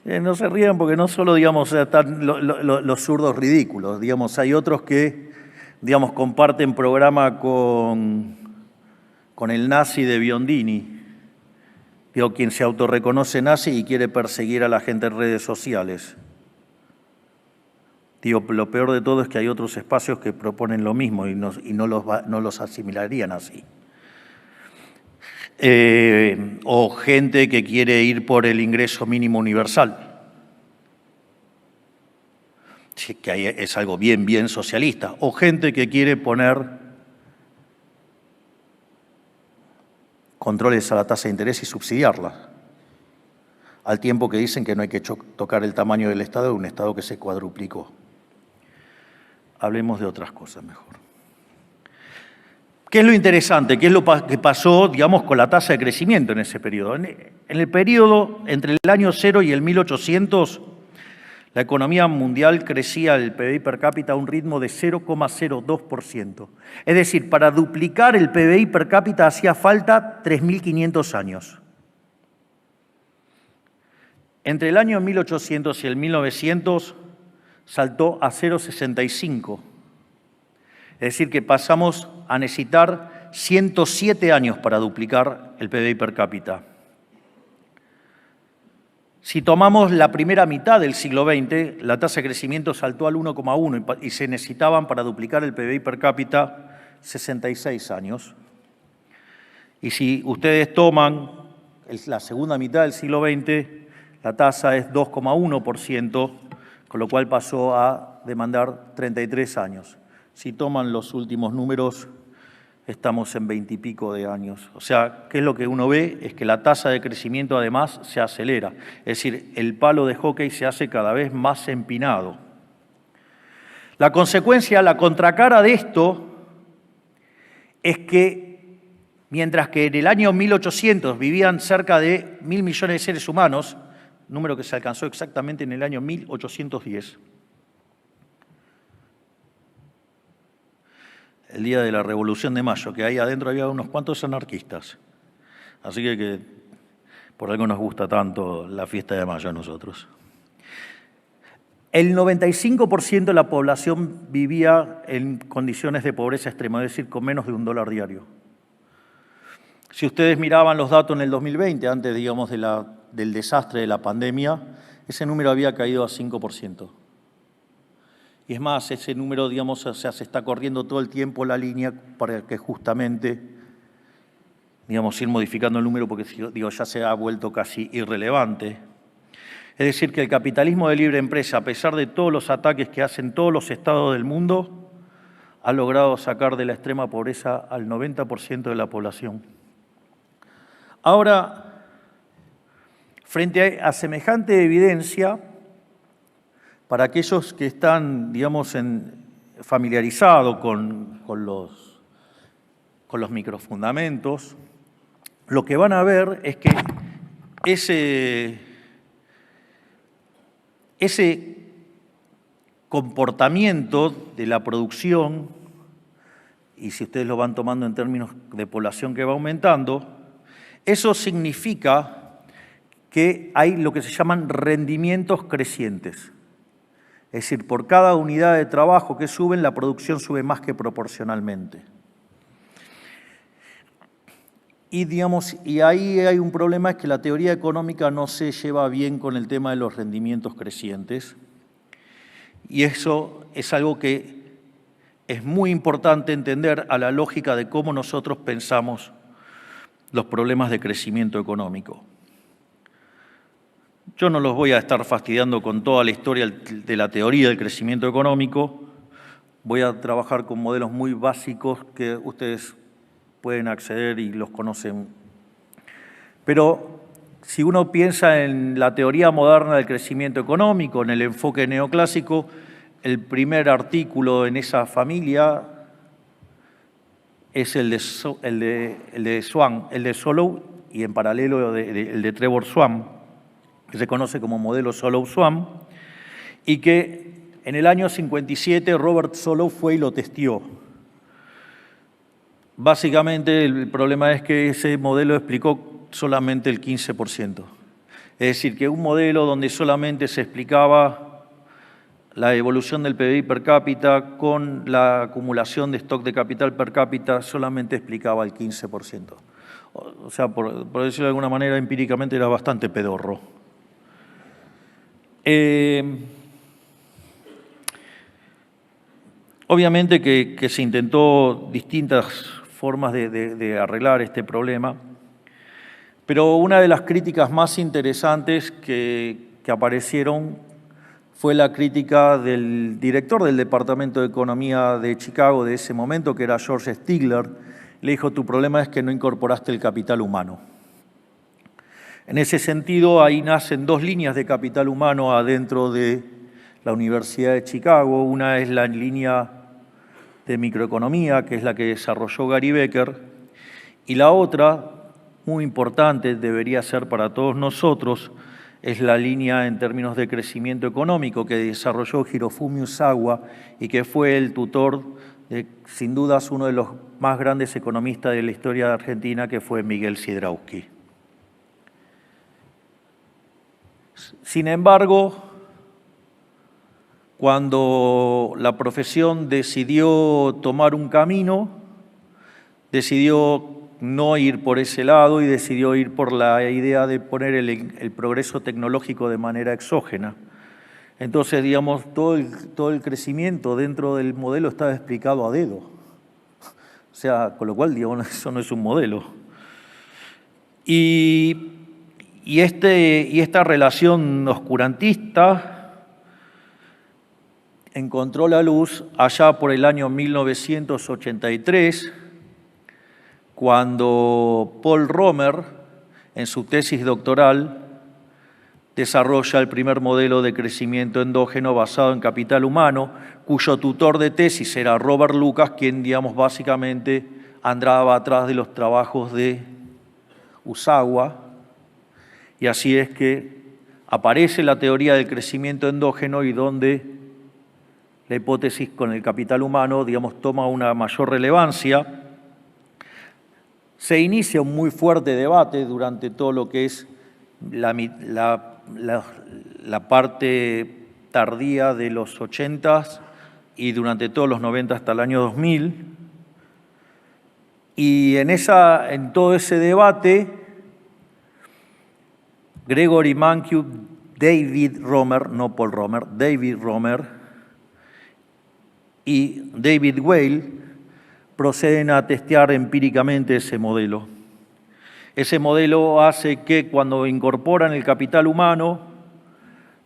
No se rían porque no solo, digamos, están los zurdos ridículos, digamos, hay otros que, digamos, comparten programa con el nazi de Biondini, digo, quien se autorreconoce nazi y quiere perseguir a la gente en redes sociales. Digo, lo peor de todo es que hay otros espacios que proponen lo mismo y no los asimilarían así. O gente que quiere ir por el ingreso mínimo universal, que es algo bien socialista. O gente que quiere poner controles a la tasa de interés y subsidiarla, al tiempo que dicen que no hay que tocar el tamaño del Estado, de un Estado que se cuadruplicó. Hablemos de otras cosas mejor. ¿Qué es lo interesante? ¿Qué es lo que pasó, digamos, con la tasa de crecimiento en ese periodo? En el periodo entre el año 0 y el 1800, la economía mundial crecía el PBI per cápita a un ritmo de 0,02%. Es decir, para duplicar el PBI per cápita hacía falta 3.500 años. Entre el año 1800 y el 1900 saltó a 0,65. Es decir, que pasamos a necesitar 107 años para duplicar el PBI per cápita. Si tomamos la primera mitad del siglo XX, la tasa de crecimiento saltó al 1,1 y se necesitaban para duplicar el PBI per cápita 66 años. Y si ustedes toman la segunda mitad del siglo XX, la tasa es 2,1%, con lo cual pasó a demandar 33 años. Si toman los últimos números, estamos en 20 y pico de años. O sea, ¿qué es lo que uno ve? Es que la tasa de crecimiento además se acelera. Es decir, el palo de hockey se hace cada vez más empinado. La consecuencia, la contracara de esto, es que mientras que en el año 1800 vivían cerca de 1.000 millones de seres humanos, número que se alcanzó exactamente en el año 1810, el día de la Revolución de Mayo, que ahí adentro había unos cuantos anarquistas. Así que por algo nos gusta tanto la fiesta de mayo a nosotros. El 95% de la población vivía en condiciones de pobreza extrema, es decir, con menos de $1 diario. Si ustedes miraban los datos en el 2020, antes, digamos, del desastre de la pandemia, ese número había caído a 5%. Y es más, ese número, digamos, o sea, se está corriendo todo el tiempo la línea para que justamente, digamos, ir modificando el número porque, digo, ya se ha vuelto casi irrelevante. Es decir, que el capitalismo de libre empresa, a pesar de todos los ataques que hacen todos los estados del mundo, ha logrado sacar de la extrema pobreza al 90% de la población. Ahora, frente a semejante evidencia, para aquellos que están, digamos, familiarizados con los microfundamentos, lo que van a ver es que ese comportamiento de la producción, y si ustedes lo van tomando en términos de población que va aumentando, eso significa que hay lo que se llaman rendimientos crecientes. Es decir, por cada unidad de trabajo que suben, la producción sube más que proporcionalmente. Y, digamos, y ahí hay un problema, es que la teoría económica no se lleva bien con el tema de los rendimientos crecientes. Y eso es algo que es muy importante entender a la lógica de cómo nosotros pensamos los problemas de crecimiento económico. Yo no los voy a estar fastidiando con toda la historia de la teoría del crecimiento económico. Voy a trabajar con modelos muy básicos que ustedes pueden acceder y los conocen. Pero si uno piensa en la teoría moderna del crecimiento económico, en el enfoque neoclásico, el primer artículo en esa familia es el de Solow y en paralelo el de Trevor Swan, que se conoce como modelo Solow-Swan, y que en el año 57 Robert Solow fue y lo testeó. Básicamente el problema es que ese modelo explicó solamente el 15%. Es decir, que un modelo donde solamente se explicaba la evolución del PBI per cápita con la acumulación de stock de capital per cápita solamente explicaba el 15%. O sea, por decirlo de alguna manera, empíricamente era bastante pedorro. Obviamente que se intentó distintas formas de arreglar este problema, pero una de las críticas más interesantes que aparecieron fue la crítica del director del Departamento de Economía de Chicago de ese momento, que era George Stigler. Le dijo, tu problema es que no incorporaste el capital humano. En ese sentido, ahí nacen dos líneas de capital humano adentro de la Universidad de Chicago. Una es la línea de microeconomía, que es la que desarrolló Gary Becker, y la otra, muy importante, debería ser para todos nosotros, es la línea en términos de crecimiento económico que desarrolló Hirofumi Usawa y que fue el tutor de, sin dudas, uno de los más grandes economistas de la historia de Argentina, que fue Miguel Sidrausky. Sin embargo, cuando la profesión decidió tomar un camino, decidió no ir por ese lado y decidió ir por la idea de poner el progreso tecnológico de manera exógena. Entonces, digamos, todo el crecimiento dentro del modelo estaba explicado a dedo. O sea, con lo cual, digamos, eso no es un modelo. Y esta relación oscurantista encontró la luz allá por el año 1983, cuando Paul Romer, en su tesis doctoral, desarrolla el primer modelo de crecimiento endógeno basado en capital humano, cuyo tutor de tesis era Robert Lucas, quien, digamos, básicamente andaba atrás de los trabajos de Usawa, y así es que aparece la teoría del crecimiento endógeno y donde la hipótesis con el capital humano, digamos, toma una mayor relevancia. Se inicia un muy fuerte debate durante todo lo que es la parte tardía de los 80s y durante todos los 90 hasta el año 2000. Y en todo ese debate, Gregory Mankiw, David Romer, no Paul Romer, David Romer y David Weil proceden a testear empíricamente ese modelo. Ese modelo hace que cuando incorporan el capital humano,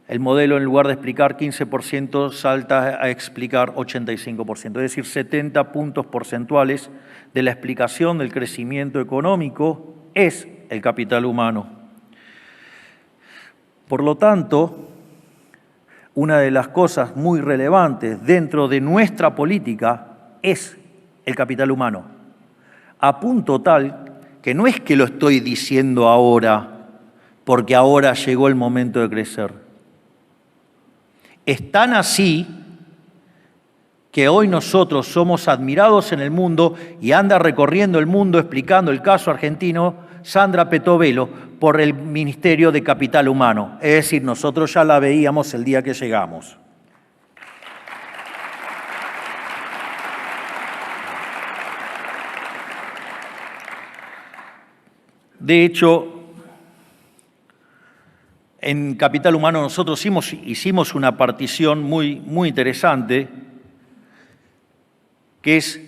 el modelo en lugar de explicar 15% salta a explicar 85%, es decir, 70 puntos porcentuales de la explicación del crecimiento económico es el capital humano. Por lo tanto, una de las cosas muy relevantes dentro de nuestra política es el capital humano, a punto tal que no es que lo estoy diciendo ahora porque ahora llegó el momento de crecer. Es tan así que hoy nosotros somos admirados en el mundo y anda recorriendo el mundo explicando el caso argentino Sandra Petovelo por el Ministerio de Capital Humano. Es decir, nosotros ya la veíamos el día que llegamos. De hecho, en Capital Humano nosotros hicimos una partición muy interesante, que es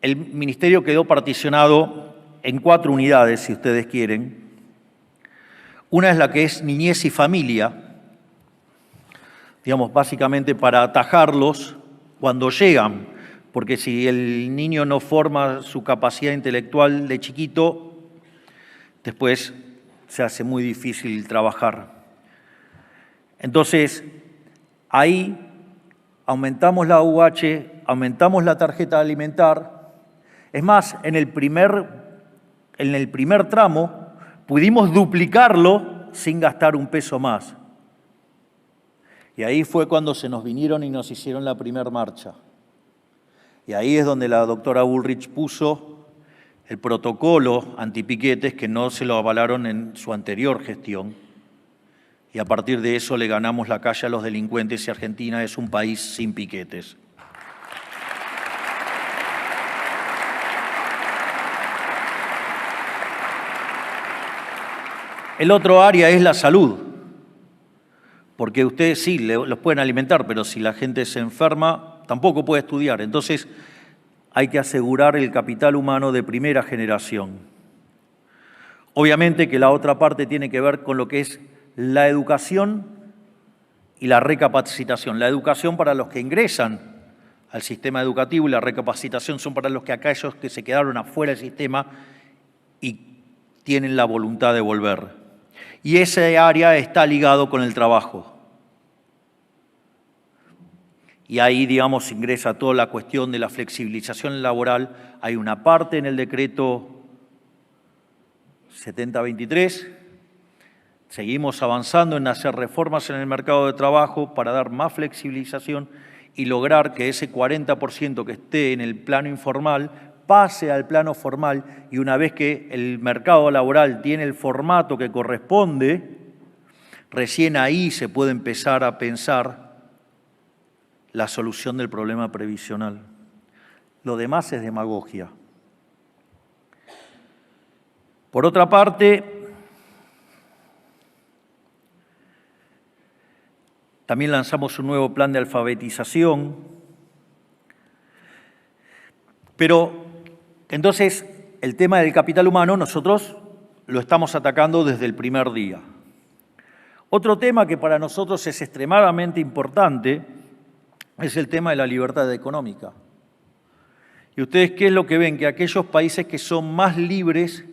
el ministerio quedó particionado en 4 unidades, si ustedes quieren. Una es la que es niñez y familia, digamos, básicamente para atajarlos cuando llegan, porque si el niño no forma su capacidad intelectual de chiquito, después se hace muy difícil trabajar. Entonces, ahí aumentamos la UH, aumentamos la tarjeta alimentar. Es más, en el primer tramo pudimos duplicarlo sin gastar un peso más. Y ahí fue cuando se nos vinieron y nos hicieron la primera marcha. Y ahí es donde la doctora Bullrich puso el protocolo antipiquetes que no se lo avalaron en su anterior gestión. Y a partir de eso le ganamos la calle a los delincuentes y Argentina es un país sin piquetes. El otro área es la salud, porque ustedes sí los pueden alimentar, pero si la gente se enferma, tampoco puede estudiar. Entonces, hay que asegurar el capital humano de primera generación. Obviamente que la otra parte tiene que ver con lo que es la educación y la recapacitación. La educación para los que ingresan al sistema educativo y la recapacitación son para aquellos que se quedaron afuera del sistema y tienen la voluntad de volver. Y ese área está ligado con el trabajo. Y ahí, digamos, ingresa toda la cuestión de la flexibilización laboral. Hay una parte en el decreto 7023. Seguimos avanzando en hacer reformas en el mercado de trabajo para dar más flexibilización y lograr que ese 40% que esté en el plano informal pase al plano formal, y una vez que el mercado laboral tiene el formato que corresponde, recién ahí se puede empezar a pensar la solución del problema previsional. Lo demás es demagogia. Por otra parte, también lanzamos un nuevo plan de alfabetización, pero entonces el tema del capital humano nosotros lo estamos atacando desde el primer día. Otro tema que para nosotros es extremadamente importante es el tema de la libertad económica. ¿Y ustedes qué es lo que ven? Que aquellos países que son más libres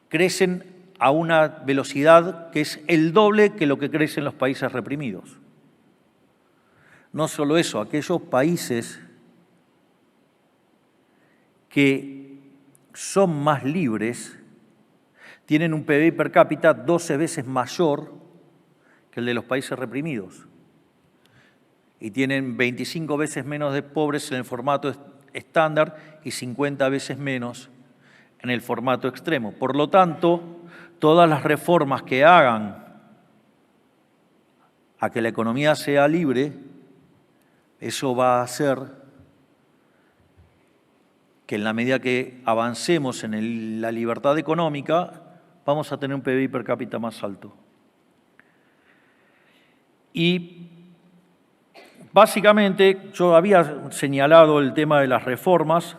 crecen a una velocidad que es el doble que lo que crecen los países reprimidos. No solo eso, aquellos países que son más libres tienen un PBI per cápita 12 veces mayor que el de los países reprimidos y tienen 25 veces menos de pobres en el formato estándar y 50 veces menos en el formato extremo. Por lo tanto, todas las reformas que hagan a que la economía sea libre, eso va a hacer que en la medida que avancemos en la libertad económica, vamos a tener un PBI per cápita más alto. Y básicamente yo había señalado el tema de las reformas.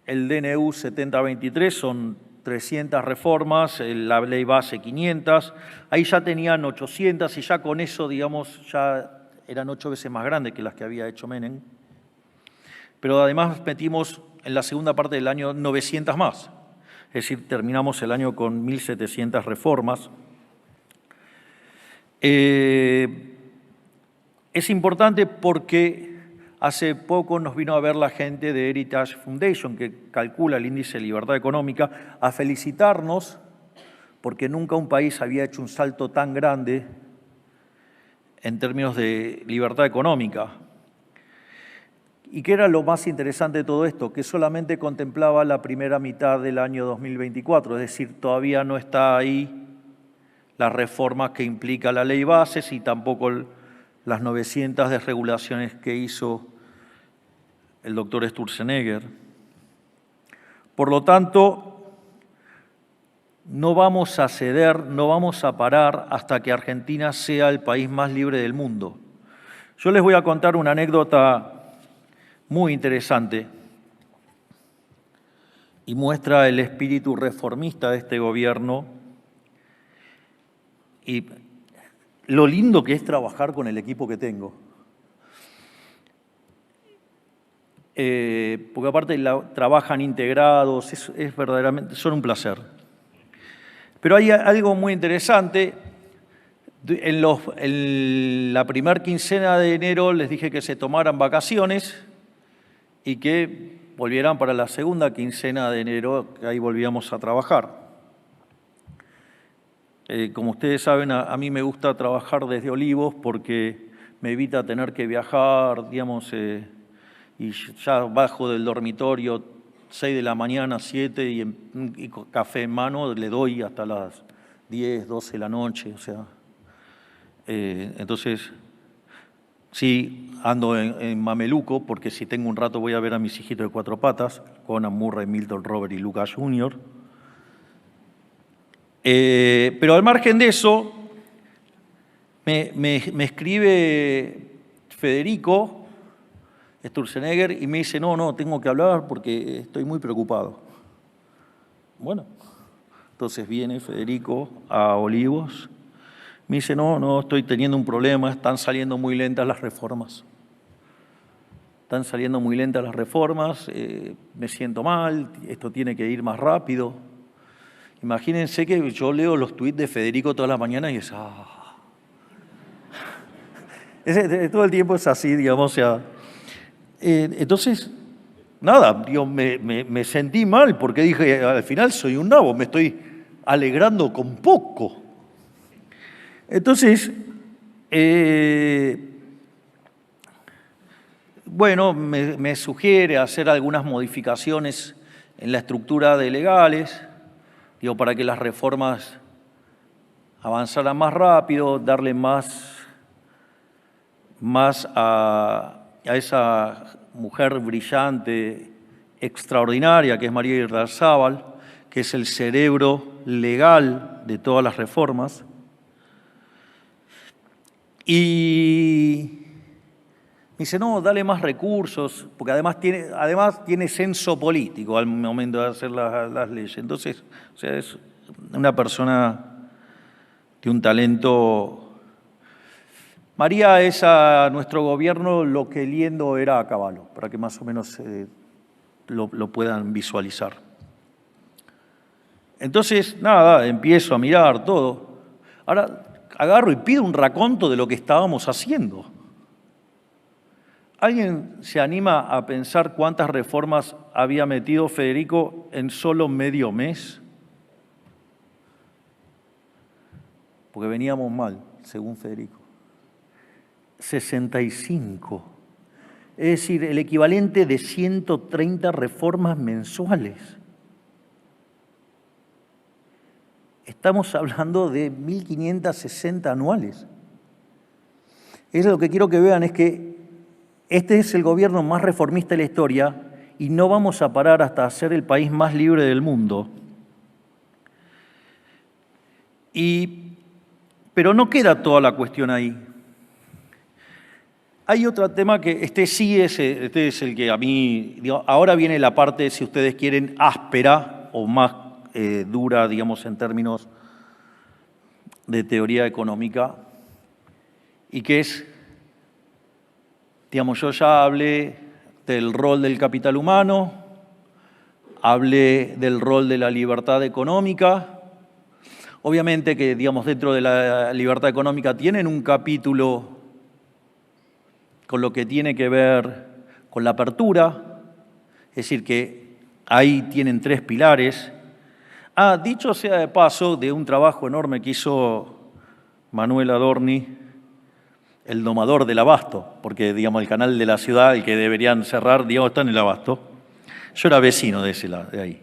El DNU 7023 son 300 reformas, la ley base 500. Ahí ya tenían 800 y ya con eso, digamos, ya eran 8 veces más grandes que las que había hecho Menem. Pero además metimos en la segunda parte del año 900 más. Es decir, terminamos el año con 1.700 reformas. Es importante porque hace poco nos vino a ver la gente de Heritage Foundation, que calcula el índice de libertad económica, a felicitarnos porque nunca un país había hecho un salto tan grande en términos de libertad económica. ¿Y qué era lo más interesante de todo esto? Que solamente contemplaba la primera mitad del año 2024, es decir, todavía no está ahí las reformas que implica la ley bases y tampoco las 900 desregulaciones que hizo el doctor Sturzenegger. Por lo tanto, no vamos a ceder, no vamos a parar hasta que Argentina sea el país más libre del mundo. Yo les voy a contar una anécdota muy interesante y muestra el espíritu reformista de este gobierno y lo lindo que es trabajar con el equipo que tengo. Porque aparte trabajan integrados, es verdaderamente, son un placer. Pero hay algo muy interesante. En la primera quincena de enero les dije que se tomaran vacaciones y que volvieran para la segunda quincena de enero, que ahí volvíamos a trabajar. Como ustedes saben, a mí me gusta trabajar desde Olivos porque me evita tener que viajar, digamos, y ya bajo del dormitorio 6 de la mañana, 7, y café en mano le doy hasta las 10, 12 de la noche, o sea. Entonces, sí, ando en mameluco, porque si tengo un rato voy a ver a mis hijitos de 4 patas, Conan, Murray, Milton, Robert y Lucas Jr. Pero al margen de eso, me escribe Federico Sturzenegger y me dice, no, tengo que hablar porque estoy muy preocupado. Bueno, entonces viene Federico a Olivos. Me dice, no, estoy teniendo un problema, están saliendo muy lentas las reformas. Están saliendo muy lentas las reformas, me siento mal, esto tiene que ir más rápido. Imagínense que yo leo los tuits de Federico todas las mañanas y es, todo el tiempo es así, digamos, o sea. Entonces, nada, digo, me sentí mal porque dije, al final soy un nabo, me estoy alegrando con poco. Entonces, bueno, me sugiere hacer algunas modificaciones en la estructura de legales, digo, para que las reformas avanzaran más rápido, darle más a esa mujer brillante, extraordinaria, que es María Irarrázaval, que es el cerebro legal de todas las reformas. Y me dice, no, dale más recursos, porque además tiene censo político al momento de hacer las leyes. Entonces, o sea, es una persona de un talento. María es a nuestro gobierno lo que Liendo era a Cavallo, para que más o menos lo puedan visualizar. Entonces, nada, empiezo a mirar todo. Ahora agarro y pido un raconto de lo que estábamos haciendo. ¿Alguien se anima a pensar cuántas reformas había metido Federico en solo medio mes? Porque veníamos mal, según Federico. 65. Es decir, el equivalente de 130 reformas mensuales. Estamos hablando de 1.560 anuales. Eso lo que quiero que vean es que este es el gobierno más reformista de la historia y no vamos a parar hasta ser el país más libre del mundo. Pero no queda toda la cuestión ahí. Hay otro tema que este es el que a mí, digo, ahora viene la parte, si ustedes quieren, áspera o más dura, digamos, en términos de teoría económica, y que es, digamos, yo ya hablé del rol del capital humano, hablé del rol de la libertad económica. Obviamente que, digamos, dentro de la libertad económica tienen un capítulo con lo que tiene que ver con la apertura, es decir, que ahí tienen 3 pilares. Dicho sea de paso, de un trabajo enorme que hizo Manuel Adorni, el domador del Abasto, porque, digamos, el canal de la ciudad, el que deberían cerrar, digamos, está en el Abasto. Yo era vecino de ahí.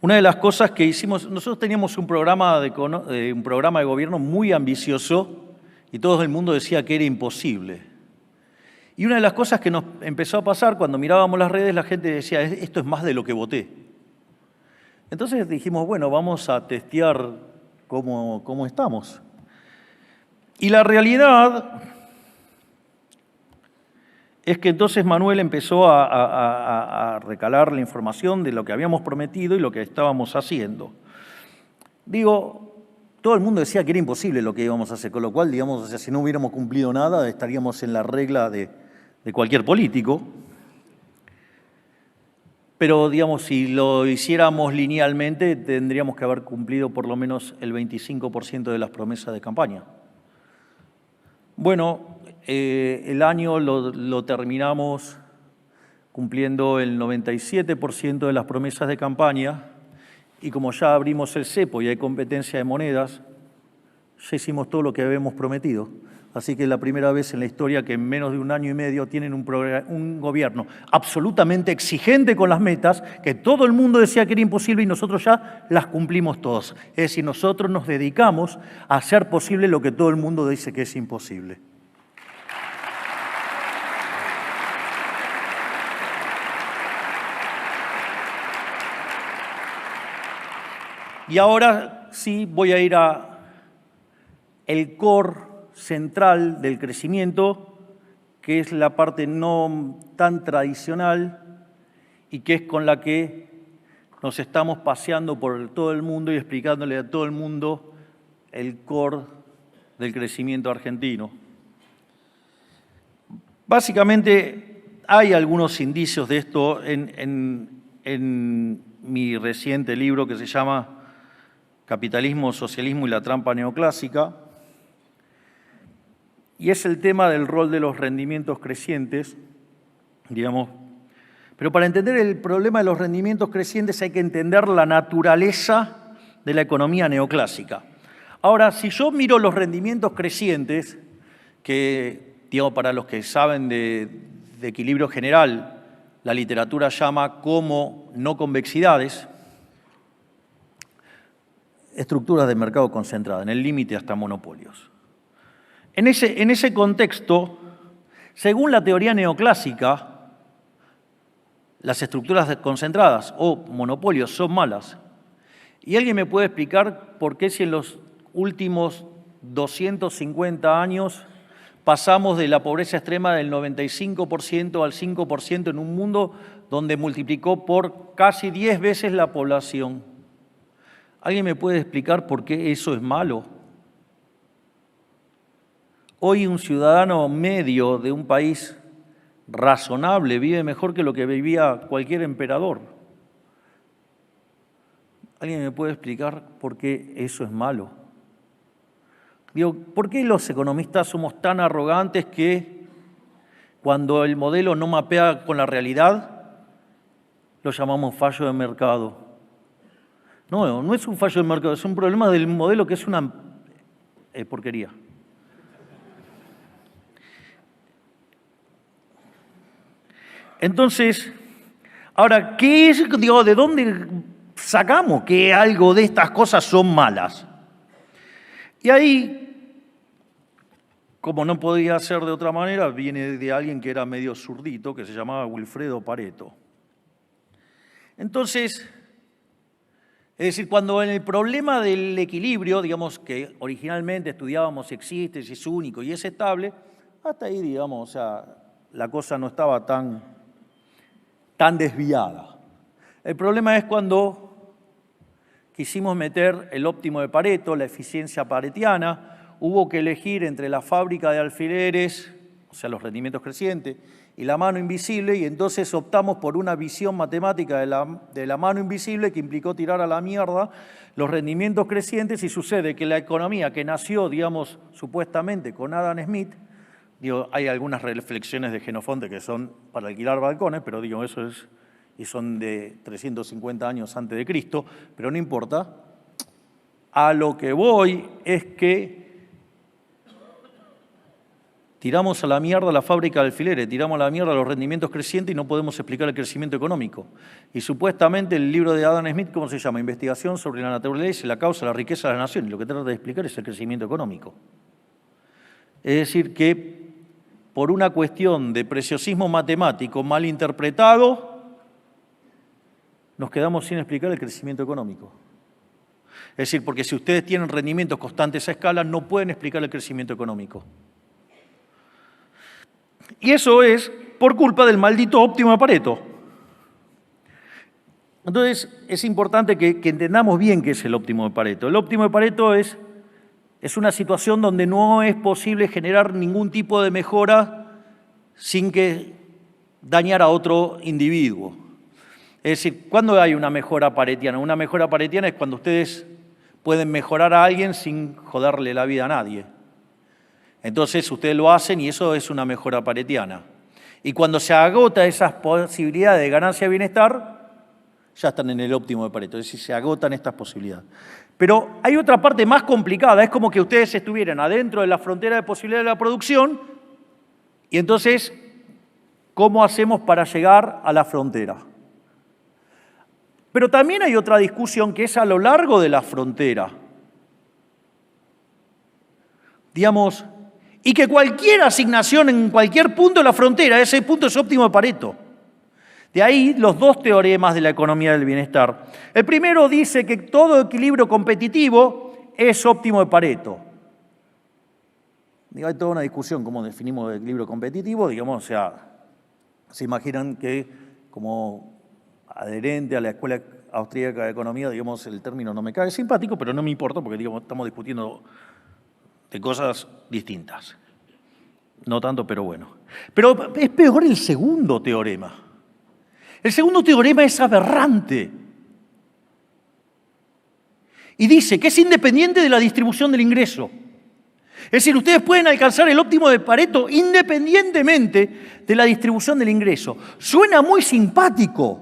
Una de las cosas que hicimos, nosotros teníamos un programa de gobierno muy ambicioso y todo el mundo decía que era imposible. Y una de las cosas que nos empezó a pasar cuando mirábamos las redes, la gente decía, esto es más de lo que voté. Entonces dijimos, bueno, vamos a testear cómo estamos. Y la realidad es que entonces Manuel empezó a recalar la información de lo que habíamos prometido y lo que estábamos haciendo. Digo, todo el mundo decía que era imposible lo que íbamos a hacer, con lo cual, digamos, o sea, si no hubiéramos cumplido nada, estaríamos en la regla de cualquier político. Pero, digamos, si lo hiciéramos linealmente, tendríamos que haber cumplido por lo menos el 25% de las promesas de campaña. Bueno, el año lo terminamos cumpliendo el 97% de las promesas de campaña y como ya abrimos el cepo y hay competencia de monedas, ya hicimos todo lo que habíamos prometido. Así que es la primera vez en la historia que en menos de un año y medio tienen un gobierno absolutamente exigente con las metas, que todo el mundo decía que era imposible y nosotros ya las cumplimos todos. Es decir, nosotros nos dedicamos a hacer posible lo que todo el mundo dice que es imposible. Y ahora sí voy a ir a el core central del crecimiento, que es la parte no tan tradicional y que es con la que nos estamos paseando por todo el mundo y explicándole a todo el mundo el core del crecimiento argentino. Básicamente hay algunos indicios de esto en mi reciente libro que se llama Capitalismo, Socialismo y la Trampa Neoclásica, y es el tema del rol de los rendimientos crecientes, digamos. Pero para entender el problema de los rendimientos crecientes hay que entender la naturaleza de la economía neoclásica. Ahora, si yo miro los rendimientos crecientes, que, digamos, para los que saben de equilibrio general, la literatura llama como no convexidades, estructuras de mercado concentrada, en el límite hasta monopolios. En ese contexto, según la teoría neoclásica, las estructuras concentradas o monopolios son malas. ¿Y alguien me puede explicar por qué si en los últimos 250 años pasamos de la pobreza extrema del 95% al 5% en un mundo donde multiplicó por casi 10 veces la población? ¿Alguien me puede explicar por qué eso es malo? Hoy un ciudadano medio de un país razonable vive mejor que lo que vivía cualquier emperador. ¿Alguien me puede explicar por qué eso es malo? Digo, ¿por qué los economistas somos tan arrogantes que cuando el modelo no mapea con la realidad lo llamamos fallo de mercado? No es un fallo de mercado, es un problema del modelo que es una porquería. Entonces, ahora, ¿qué es? Digo, ¿de dónde sacamos que algo de estas cosas son malas? Y ahí, como no podía ser de otra manera, viene de alguien que era medio zurdito, que se llamaba Wilfredo Pareto. Entonces, es decir, cuando en el problema del equilibrio, digamos que originalmente estudiábamos si existe, si es único y es estable, hasta ahí, digamos, o sea, la cosa no estaba tan desviada. El problema es cuando quisimos meter el óptimo de Pareto, la eficiencia paretiana, hubo que elegir entre la fábrica de alfileres, o sea, los rendimientos crecientes, y la mano invisible, y entonces optamos por una visión matemática de la mano invisible que implicó tirar a la mierda los rendimientos crecientes, y sucede que la economía que nació, digamos, supuestamente con Adam Smith, digo, hay algunas reflexiones de Jenofonte que son para alquilar balcones, pero digo, eso es, y son de 350 años antes de Cristo, pero no importa. A lo que voy es que tiramos a la mierda la fábrica de alfileres, tiramos a la mierda los rendimientos crecientes y no podemos explicar el crecimiento económico. Y supuestamente el libro de Adam Smith, ¿cómo se llama? Investigación sobre la naturaleza y la causa de la riqueza de la nación. Y lo que trata de explicar es el crecimiento económico. Es decir, que por una cuestión de preciosismo matemático mal interpretado, nos quedamos sin explicar el crecimiento económico. Es decir, porque si ustedes tienen rendimientos constantes a escala, no pueden explicar el crecimiento económico. Y eso es por culpa del maldito óptimo de Pareto. Entonces, es importante que entendamos bien qué es el óptimo de Pareto. El óptimo de Pareto es una situación donde no es posible generar ningún tipo de mejora sin que dañar a otro individuo. Es decir, ¿cuándo hay una mejora paretiana? Una mejora paretiana es cuando ustedes pueden mejorar a alguien sin joderle la vida a nadie. Entonces ustedes lo hacen y eso es una mejora paretiana. Y cuando se agota esas posibilidades de ganancia y bienestar, ya están en el óptimo de Pareto, es decir, se agotan estas posibilidades. Pero hay otra parte más complicada, es como que ustedes estuvieran adentro de la frontera de posibilidad de la producción y entonces, ¿cómo hacemos para llegar a la frontera? Pero también hay otra discusión que es a lo largo de la frontera. Digamos, y que cualquier asignación en cualquier punto de la frontera, ese punto es óptimo de Pareto. De ahí los dos teoremas de la economía del bienestar. El primero dice que todo equilibrio competitivo es óptimo de Pareto. Hay toda una discusión cómo definimos el equilibrio competitivo, digamos, o sea, se imaginan que como adherente a la Escuela Austríaca de Economía, digamos, el término no me cae simpático, pero no me importa porque, digamos, estamos discutiendo de cosas distintas. No tanto, pero bueno. Pero es peor el segundo teorema. El segundo teorema es aberrante. Y dice que es independiente de la distribución del ingreso. Es decir, ustedes pueden alcanzar el óptimo de Pareto independientemente de la distribución del ingreso. Suena muy simpático,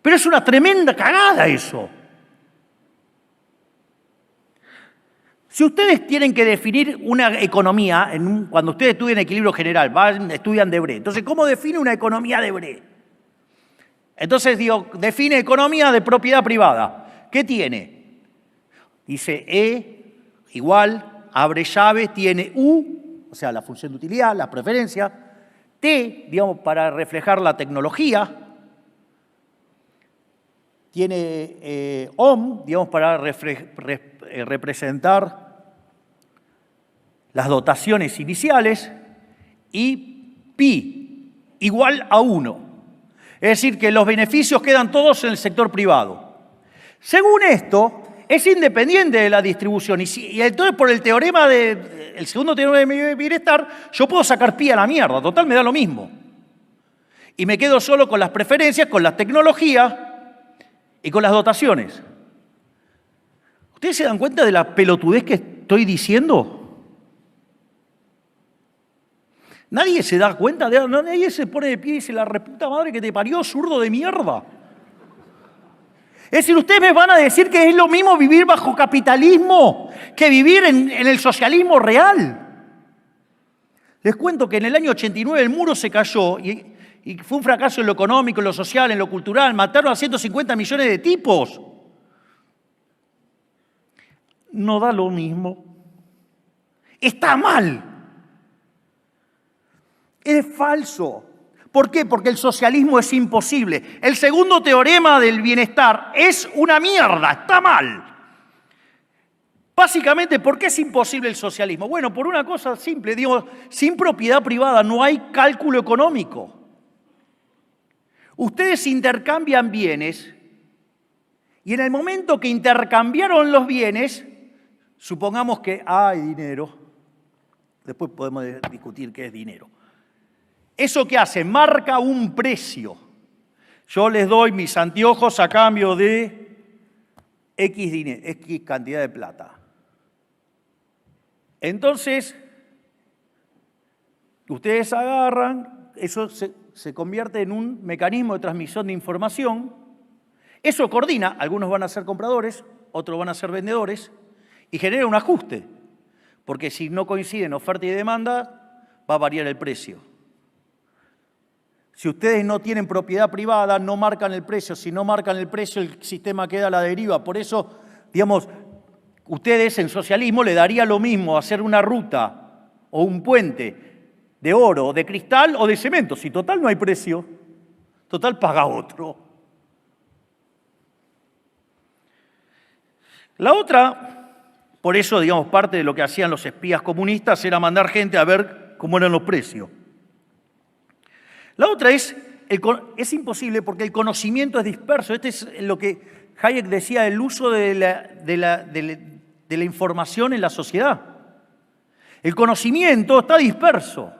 pero es una tremenda cagada eso. Si ustedes tienen que definir una economía, cuando ustedes estudian equilibrio general, estudian Debré, entonces, ¿cómo define una economía Debré? Entonces, digo, define economía de propiedad privada. ¿Qué tiene? Dice E igual, abre llave, tiene U, o sea, la función de utilidad, la preferencia, T, digamos, para reflejar la tecnología, tiene OM, digamos, para representar las dotaciones iniciales, y pi igual a 1. Es decir, que los beneficios quedan todos en el sector privado. Según esto, es independiente de la distribución. Y entonces, por el teorema el segundo teorema de bienestar, yo puedo sacar pi a la mierda. Total, me da lo mismo. Y me quedo solo con las preferencias, con la tecnología y con las dotaciones. ¿Ustedes se dan cuenta de la pelotudez que estoy diciendo? Nadie se da cuenta, nadie se pone de pie y dice, la reputa madre que te parió, zurdo de mierda. Es decir, ustedes me van a decir que es lo mismo vivir bajo capitalismo que vivir en el socialismo real. Les cuento que en el año 89 el muro se cayó y fue un fracaso en lo económico, en lo social, en lo cultural. Mataron a 150 millones de tipos. No da lo mismo. Está mal. Es falso. ¿Por qué? Porque el socialismo es imposible. El segundo teorema del bienestar es una mierda, está mal. Básicamente, ¿por qué es imposible el socialismo? Bueno, por una cosa simple, digo, sin propiedad privada no hay cálculo económico. Ustedes intercambian bienes y en el momento que intercambiaron los bienes, supongamos que hay dinero, después podemos discutir qué es dinero. ¿Eso qué hace? Marca un precio. Yo les doy mis anteojos a cambio de X cantidad de plata. Entonces, ustedes agarran, eso se convierte en un mecanismo de transmisión de información. Eso coordina, algunos van a ser compradores, otros van a ser vendedores, y genera un ajuste. Porque si no coinciden oferta y demanda, va a variar el precio. Si ustedes no tienen propiedad privada, no marcan el precio. Si no marcan el precio, el sistema queda a la deriva. Por eso, digamos, ustedes en socialismo le daría lo mismo hacer una ruta o un puente de oro, de cristal o de cemento. Si total no hay precio, total paga otro. La otra, por eso, digamos, parte de lo que hacían los espías comunistas era mandar gente a ver cómo eran los precios. La otra es imposible porque el conocimiento es disperso. Este es lo que Hayek decía, el uso de la información en la sociedad. El conocimiento está disperso.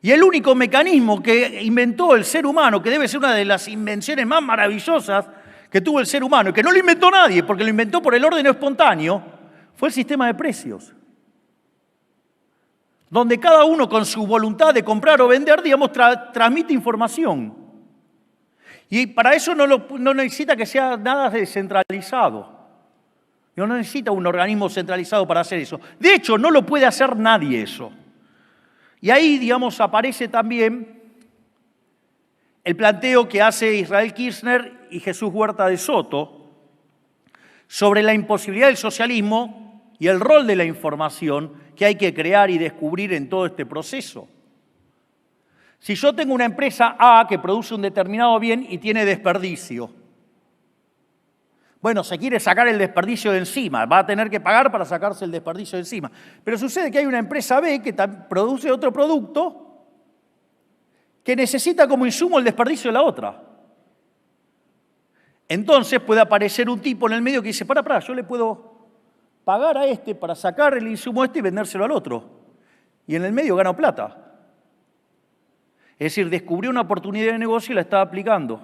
Y el único mecanismo que inventó el ser humano, que debe ser una de las invenciones más maravillosas que tuvo el ser humano, y que no lo inventó nadie, porque lo inventó por el orden espontáneo, fue el sistema de precios. Donde cada uno con su voluntad de comprar o vender, digamos, transmite información. Y para eso no necesita que sea nada descentralizado. No necesita un organismo centralizado para hacer eso. De hecho, no lo puede hacer nadie eso. Y ahí, digamos, aparece también el planteo que hace Israel Kirchner y Jesús Huerta de Soto sobre la imposibilidad del socialismo y el rol de la información que hay que crear y descubrir en todo este proceso. Si yo tengo una empresa A que produce un determinado bien y tiene desperdicio, bueno, se quiere sacar el desperdicio de encima, va a tener que pagar para sacarse el desperdicio de encima. Pero sucede que hay una empresa B que produce otro producto que necesita como insumo el desperdicio de la otra. Entonces puede aparecer un tipo en el medio que dice, pará, yo le puedo pagar a este para sacar el insumo este y vendérselo al otro. Y en el medio gano plata. Es decir, descubrió una oportunidad de negocio y la está aplicando.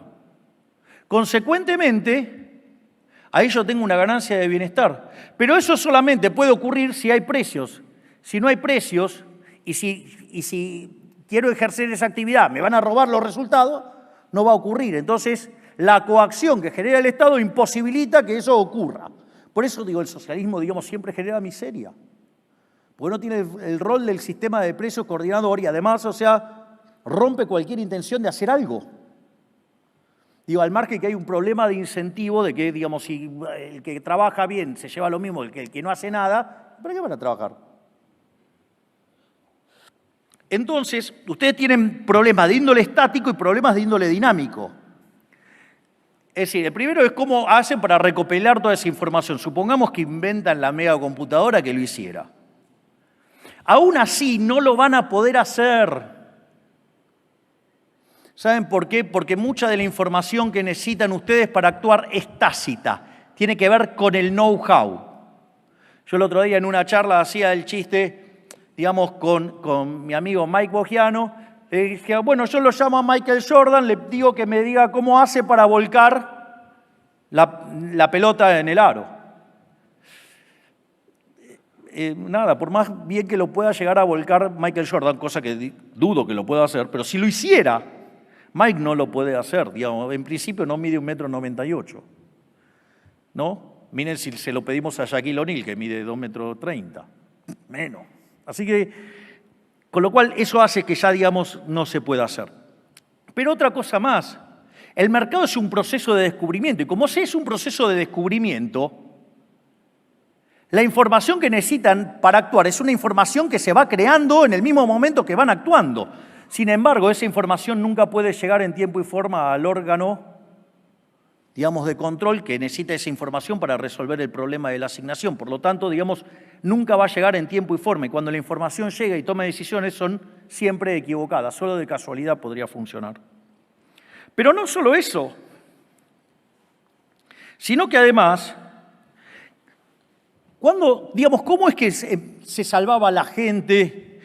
Consecuentemente, ahí yo tengo una ganancia de bienestar. Pero eso solamente puede ocurrir si hay precios. Si no hay precios y si quiero ejercer esa actividad, me van a robar los resultados, no va a ocurrir. Entonces, la coacción que genera el Estado imposibilita que eso ocurra. Por eso digo, el socialismo, digamos, siempre genera miseria. Porque no tiene el rol del sistema de precios coordinador y además, o sea, rompe cualquier intención de hacer algo. Digo, al margen que hay un problema de incentivo de que, digamos, si el que trabaja bien se lleva lo mismo que el que no hace nada, ¿para qué van a trabajar? Entonces, ustedes tienen problemas de índole estático y problemas de índole dinámico. Es decir, el primero es cómo hacen para recopilar toda esa información. Supongamos que inventan la megacomputadora que lo hiciera. Aún así, no lo van a poder hacer. ¿Saben por qué? Porque mucha de la información que necesitan ustedes para actuar es tácita. Tiene que ver con el know-how. Yo el otro día en una charla hacía el chiste, digamos, con mi amigo Mike Bogiano. Le dije, bueno, yo lo llamo a Michael Jordan, le digo que me diga cómo hace para volcar la pelota en el aro. Nada, por más bien que lo pueda llegar a volcar Michael Jordan, cosa que dudo que lo pueda hacer, pero si lo hiciera, Mike no lo puede hacer, digamos, en principio no mide 1,98 m, ¿no? Miren si se lo pedimos a Shaquille O'Neal, que mide 2,30 m, menos. Así que, con lo cual, eso hace que ya, digamos, no se pueda hacer. Pero otra cosa más, el mercado es un proceso de descubrimiento, y como es un proceso de descubrimiento, la información que necesitan para actuar es una información que se va creando en el mismo momento que van actuando. Sin embargo, esa información nunca puede llegar en tiempo y forma al órgano, digamos, de control que necesita esa información para resolver el problema de la asignación. Por lo tanto, digamos, nunca va a llegar en tiempo y forma. Y cuando la información llega y toma decisiones, son siempre equivocadas. Solo de casualidad podría funcionar. Pero no solo eso, sino que además, ¿cómo es que se salvaba la gente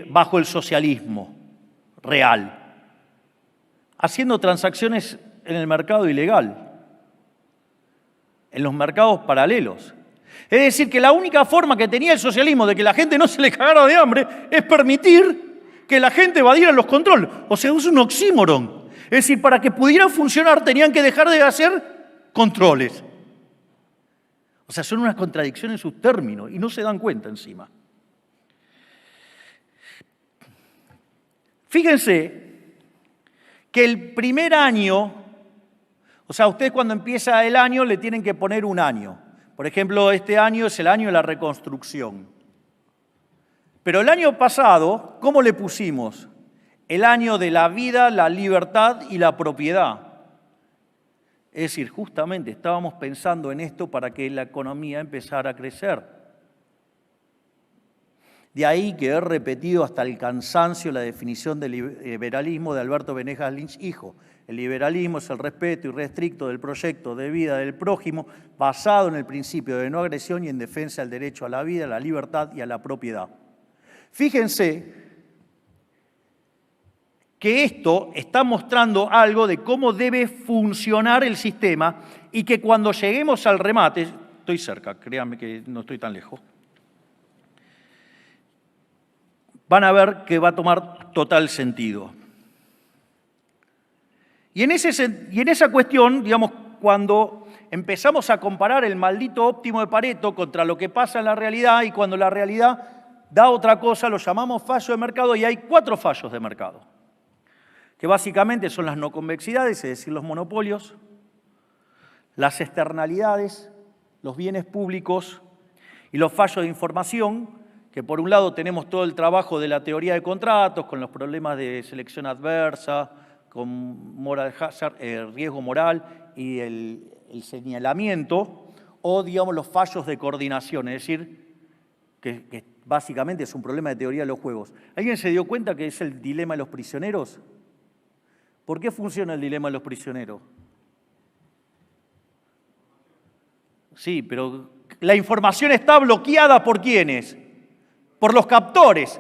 bajo el socialismo real? Haciendo transacciones en el mercado ilegal, en los mercados paralelos. Es decir, que la única forma que tenía el socialismo de que la gente no se le cagara de hambre es permitir que la gente evadiera los controles. O sea, es un oxímoron. Es decir, para que pudieran funcionar tenían que dejar de hacer controles. O sea, son unas contradicciones en sus términos y no se dan cuenta encima. Fíjense que el primer año, o sea, ustedes cuando empieza el año le tienen que poner un año. Por ejemplo, este año es el año de la reconstrucción. Pero el año pasado, ¿cómo le pusimos? El año de la vida, la libertad y la propiedad. Es decir, justamente estábamos pensando en esto para que la economía empezara a crecer. De ahí que he repetido hasta el cansancio la definición del liberalismo de Alberto Benejas Lynch, hijo. El liberalismo es el respeto irrestricto del proyecto de vida del prójimo basado en el principio de no agresión y en defensa del derecho a la vida, a la libertad y a la propiedad. Fíjense que esto está mostrando algo de cómo debe funcionar el sistema y que cuando lleguemos al remate, estoy cerca, créanme que no estoy tan lejos, van a ver que va a tomar total sentido. Y en esa cuestión, digamos, cuando empezamos a comparar el maldito óptimo de Pareto contra lo que pasa en la realidad y cuando la realidad da otra cosa, lo llamamos fallo de mercado y hay 4 fallos de mercado, que básicamente son las no convexidades, es decir, los monopolios, las externalidades, los bienes públicos y los fallos de información, que por un lado tenemos todo el trabajo de la teoría de contratos, con los problemas de selección adversa, con moral hazard, riesgo moral y el señalamiento, o digamos los fallos de coordinación, es decir, que básicamente es un problema de teoría de los juegos. ¿Alguien se dio cuenta que es el dilema de los prisioneros? ¿Por qué funciona el dilema de los prisioneros? Sí, pero la información está bloqueada ¿por quiénes? Por los captores.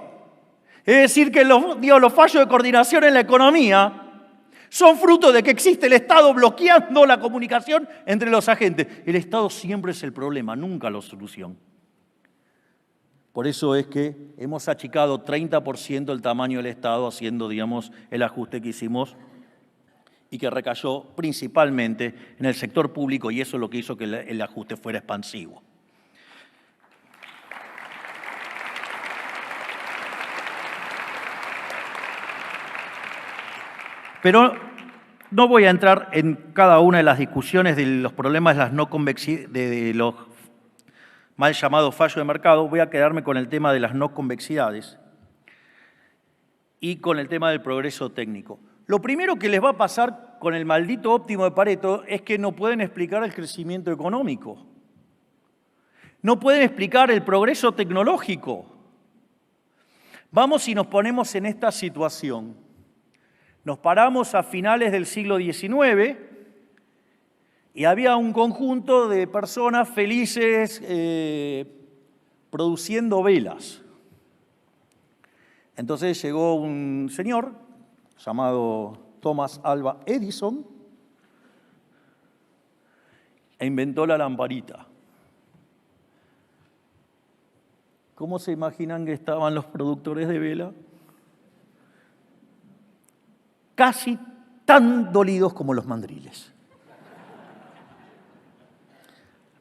Es decir, que los fallos de coordinación en la economía son fruto de que existe el Estado bloqueando la comunicación entre los agentes. El Estado siempre es el problema, nunca la solución. Por eso es que hemos achicado 30% el tamaño del Estado haciendo, digamos, el ajuste que hicimos y que recayó principalmente en el sector público, y eso es lo que hizo que el ajuste fuera expansivo. Pero no voy a entrar en cada una de las discusiones de los problemas de las no convexidades, de los mal llamados fallos de mercado. Voy a quedarme con el tema de las no convexidades y con el tema del progreso técnico. Lo primero que les va a pasar con el maldito óptimo de Pareto es que no pueden explicar el crecimiento económico. No pueden explicar el progreso tecnológico. Vamos y nos ponemos en esta situación. Nos paramos a finales del siglo XIX y había un conjunto de personas felices produciendo velas. Entonces llegó un señor llamado Thomas Alva Edison e inventó la lamparita. ¿Cómo se imaginan que estaban los productores de vela? Casi tan dolidos como los mandriles.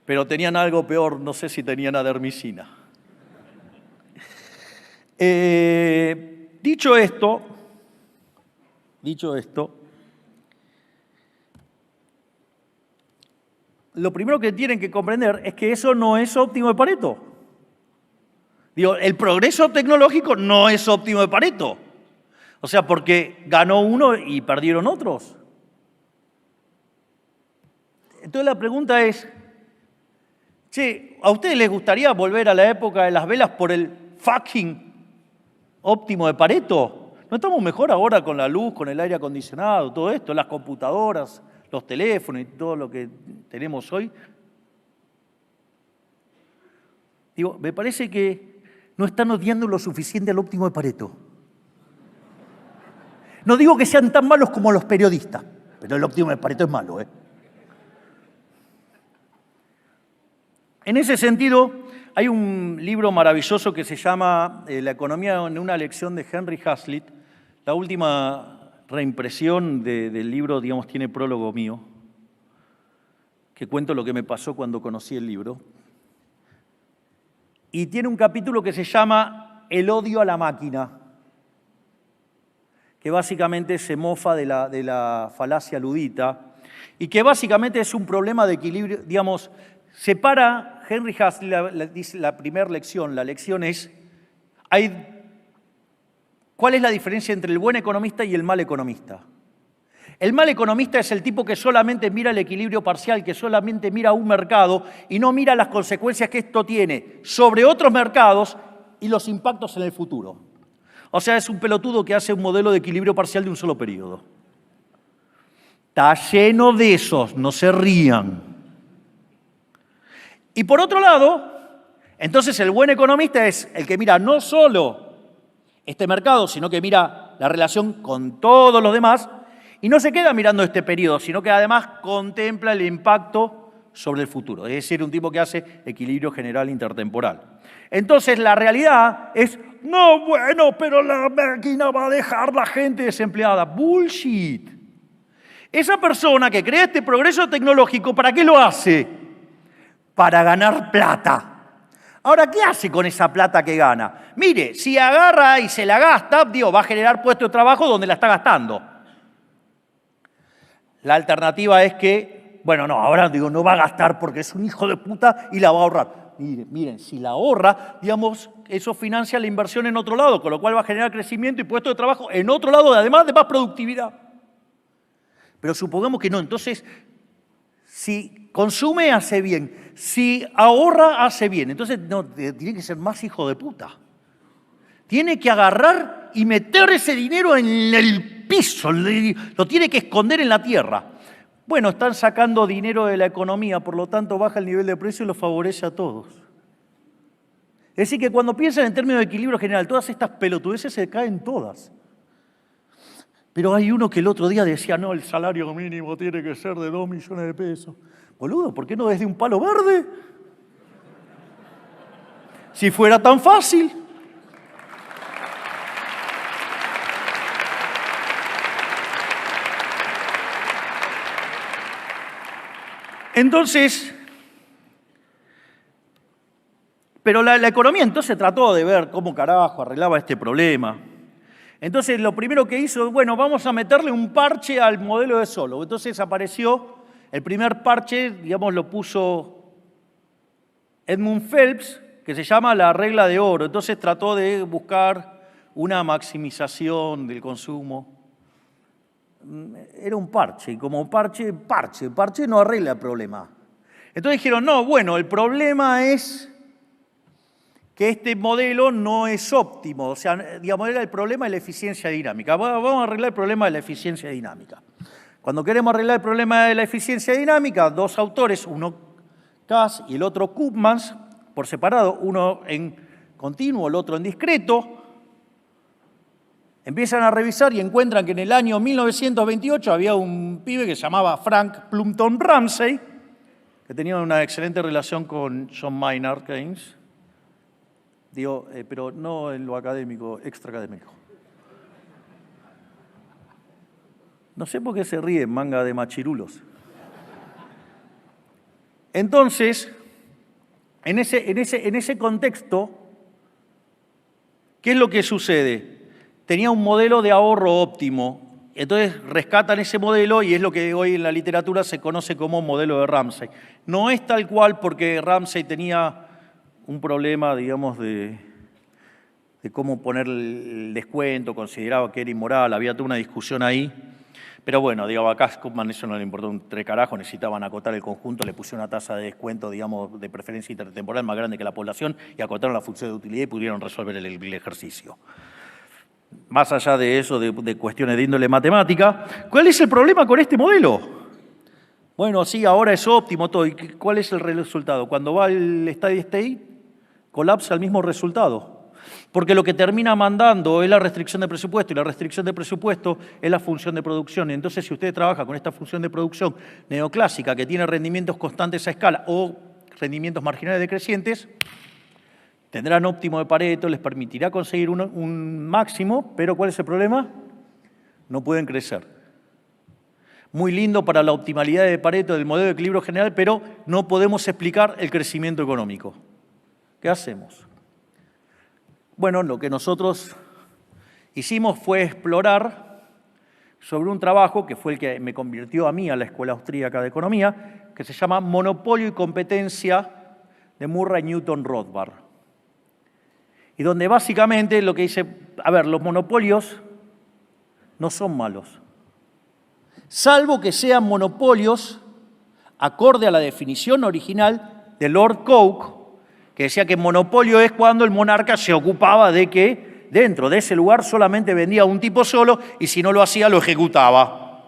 Pero tenían algo peor, no sé si tenían adermicina. Dicho esto, lo primero que tienen que comprender es que eso no es óptimo de Pareto. Digo, el progreso tecnológico no es óptimo de Pareto. O sea, porque ganó uno y perdieron otros. Entonces la pregunta es, che, ¿a ustedes les gustaría volver a la época de las velas por el fucking óptimo de Pareto? ¿No estamos mejor ahora con la luz, con el aire acondicionado, todo esto, las computadoras, los teléfonos y todo lo que tenemos hoy? Digo, me parece que no están odiando lo suficiente al óptimo de Pareto. No digo que sean tan malos como los periodistas, pero el óptimo de Pareto es malo, ¿eh? En ese sentido, hay un libro maravilloso que se llama La economía en una lección de Henry Hazlitt. La última reimpresión del libro, digamos, tiene prólogo mío, que cuento lo que me pasó cuando conocí el libro. Y tiene un capítulo que se llama El odio a la máquina, que básicamente se mofa de la falacia ludita y que básicamente es un problema de equilibrio, digamos, separa Henry Hazlitt, dice la primera lección, la lección es, ¿cuál es la diferencia entre el buen economista y el mal economista? El mal economista es el tipo que solamente mira el equilibrio parcial, que solamente mira un mercado y no mira las consecuencias que esto tiene sobre otros mercados y los impactos en el futuro. O sea, es un pelotudo que hace un modelo de equilibrio parcial de un solo periodo. Está lleno de esos, no se rían. Y por otro lado, entonces el buen economista es el que mira no solo este mercado, sino que mira la relación con todos los demás y no se queda mirando este periodo, sino que además contempla el impacto sobre el futuro. Es decir, un tipo que hace equilibrio general intertemporal. Entonces la realidad es, no, bueno, pero la máquina va a dejar la gente desempleada. Bullshit. Esa persona que crea este progreso tecnológico, ¿para qué lo hace? Para ganar plata. Ahora, ¿qué hace con esa plata que gana? Mire, si agarra y se la gasta, va a generar puestos de trabajo donde la está gastando. La alternativa es que, ahora no va a gastar porque es un hijo de puta y la va a ahorrar. Miren, si la ahorra, eso financia la inversión en otro lado, con lo cual va a generar crecimiento y puestos de trabajo en otro lado, además de más productividad. Pero supongamos que no, entonces, si consume, hace bien. Si ahorra, hace bien. Entonces, no, tiene que ser más hijo de puta. Tiene que agarrar y meter ese dinero en el piso, lo tiene que esconder en la tierra. Bueno, están sacando dinero de la economía, por lo tanto baja el nivel de precio y lo favorece a todos. Es decir, que cuando piensan en términos de equilibrio general, todas estas pelotudeces se caen todas. Pero hay uno que el otro día decía, no, el salario mínimo tiene que ser de 2 millones de pesos. Boludo, ¿por qué no desde un palo verde? Si fuera tan fácil. Entonces, pero la economía entonces trató de ver cómo carajo arreglaba este problema. Entonces lo primero que hizo, vamos a meterle un parche al modelo de Solow. Entonces apareció, el primer parche, lo puso Edmund Phelps, que se llama la regla de oro. Entonces trató de buscar una maximización del consumo. Era un parche, y como parche no arregla el problema. Entonces dijeron, no, el problema es que este modelo no es óptimo, o sea, era el problema de la eficiencia dinámica. Vamos a arreglar el problema de la eficiencia dinámica. Cuando queremos arreglar el problema de la eficiencia dinámica, dos autores, uno Cass y el otro Koopmans, por separado, uno en continuo, el otro en discreto, empiezan a revisar y encuentran que en el año 1928 había un pibe que se llamaba Frank Plumpton Ramsey, que tenía una excelente relación con John Maynard Keynes, pero no en lo académico, extraacadémico. No sé por qué se ríe, manga de machirulos. Entonces, en ese contexto, ¿qué es lo que sucede? Tenía un modelo de ahorro óptimo, entonces rescatan ese modelo y es lo que hoy en la literatura se conoce como modelo de Ramsey. No es tal cual porque Ramsey tenía un problema, de cómo poner el descuento, consideraba que era inmoral, había toda una discusión ahí. Pero acá a Koopman eso no le importó un tres carajos, necesitaban acotar el conjunto, le pusieron una tasa de descuento, de preferencia intertemporal más grande que la población y acotaron la función de utilidad y pudieron resolver el ejercicio. Más allá de eso, de cuestiones de índole matemática, ¿cuál es el problema con este modelo? Sí, ahora es óptimo todo. ¿Y cuál es el resultado? Cuando va el steady state, colapsa el mismo resultado. Porque lo que termina mandando es la restricción de presupuesto, y la restricción de presupuesto es la función de producción. Y entonces, si usted trabaja con esta función de producción neoclásica, que tiene rendimientos constantes a escala o rendimientos marginales decrecientes, tendrán óptimo de Pareto, les permitirá conseguir un máximo, pero ¿cuál es el problema? No pueden crecer. Muy lindo para la optimalidad de Pareto del modelo de equilibrio general, pero no podemos explicar el crecimiento económico. ¿Qué hacemos? Lo que nosotros hicimos fue explorar sobre un trabajo que fue el que me convirtió a mí a la Escuela Austríaca de Economía, que se llama Monopolio y Competencia de Murray Newton Rothbard. Y donde básicamente lo que dice, los monopolios no son malos, salvo que sean monopolios acorde a la definición original de Lord Coke, que decía que monopolio es cuando el monarca se ocupaba de que dentro de ese lugar solamente vendía a un tipo solo y si no lo hacía lo ejecutaba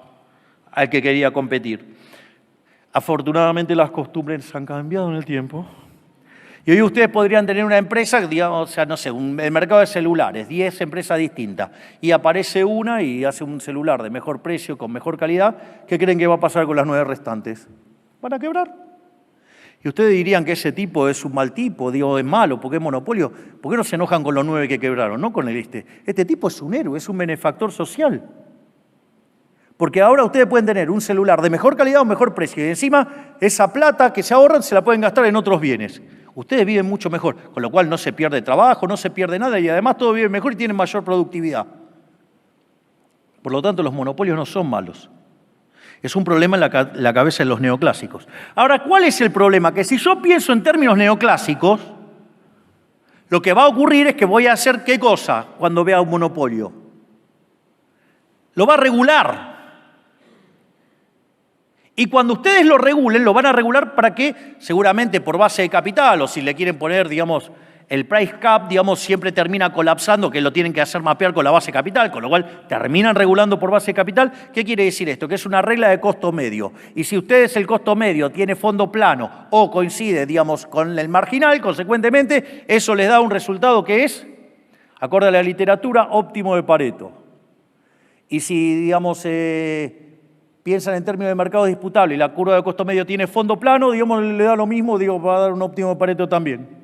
al que quería competir. Afortunadamente las costumbres han cambiado en el tiempo. Y hoy ustedes podrían tener una empresa, el mercado de celulares, 10 empresas distintas, y aparece una y hace un celular de mejor precio, con mejor calidad. ¿Qué creen que va a pasar con las 9 restantes? Van a quebrar. Y ustedes dirían que ese tipo es un mal tipo, es malo, porque es monopolio. ¿Por qué no se enojan con los 9 que quebraron? No con el este. Este tipo es un héroe, es un benefactor social. Porque ahora ustedes pueden tener un celular de mejor calidad o mejor precio y encima esa plata que se ahorran se la pueden gastar en otros bienes. Ustedes viven mucho mejor, con lo cual no se pierde trabajo, no se pierde nada y además todos viven mejor y tienen mayor productividad. Por lo tanto, los monopolios no son malos. Es un problema en la cabeza de los neoclásicos. Ahora, ¿cuál es el problema? Que si yo pienso en términos neoclásicos, lo que va a ocurrir es que voy a hacer ¿qué cosa cuando vea un monopolio? Lo va a regular. Y cuando ustedes lo regulen, lo van a regular para que, seguramente por base de capital, o si le quieren poner, digamos, el price cap, digamos, siempre termina colapsando, que lo tienen que hacer mapear con la base de capital, con lo cual terminan regulando por base de capital. ¿Qué quiere decir esto? Que es una regla de costo medio. Y si ustedes el costo medio tiene fondo plano o coincide, digamos, con el marginal, consecuentemente, eso les da un resultado que es, acorde a la literatura, óptimo de Pareto. Y si, digamos, piensan en términos de mercado disputable y la curva de costo medio tiene fondo plano, digamos, le da lo mismo, digo, va a dar un óptimo de Pareto también.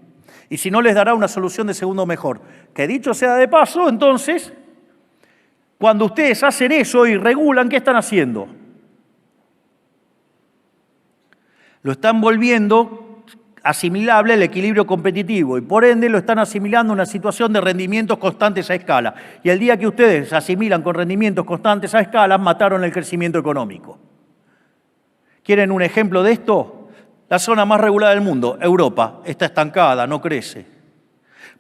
Y si no, les dará una solución de segundo mejor. Que dicho sea de paso, entonces, cuando ustedes hacen eso y regulan, ¿qué están haciendo? Lo están volviendo asimilable al equilibrio competitivo y por ende lo están asimilando a una situación de rendimientos constantes a escala. Y el día que ustedes asimilan con rendimientos constantes a escala, mataron el crecimiento económico. ¿Quieren un ejemplo de esto? La zona más regulada del mundo, Europa, está estancada, no crece.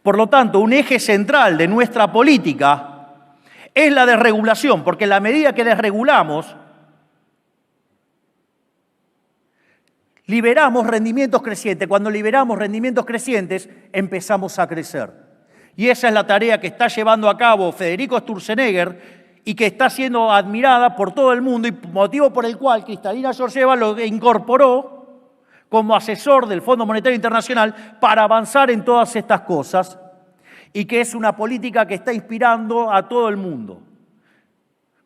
Por lo tanto, un eje central de nuestra política es la desregulación, porque en la medida que desregulamos, liberamos rendimientos crecientes. Cuando liberamos rendimientos crecientes, empezamos a crecer. Y esa es la tarea que está llevando a cabo Federico Sturzenegger y que está siendo admirada por todo el mundo y motivo por el cual Kristalina Georgieva lo incorporó como asesor del Fondo Monetario Internacional para avanzar en todas estas cosas y que es una política que está inspirando a todo el mundo.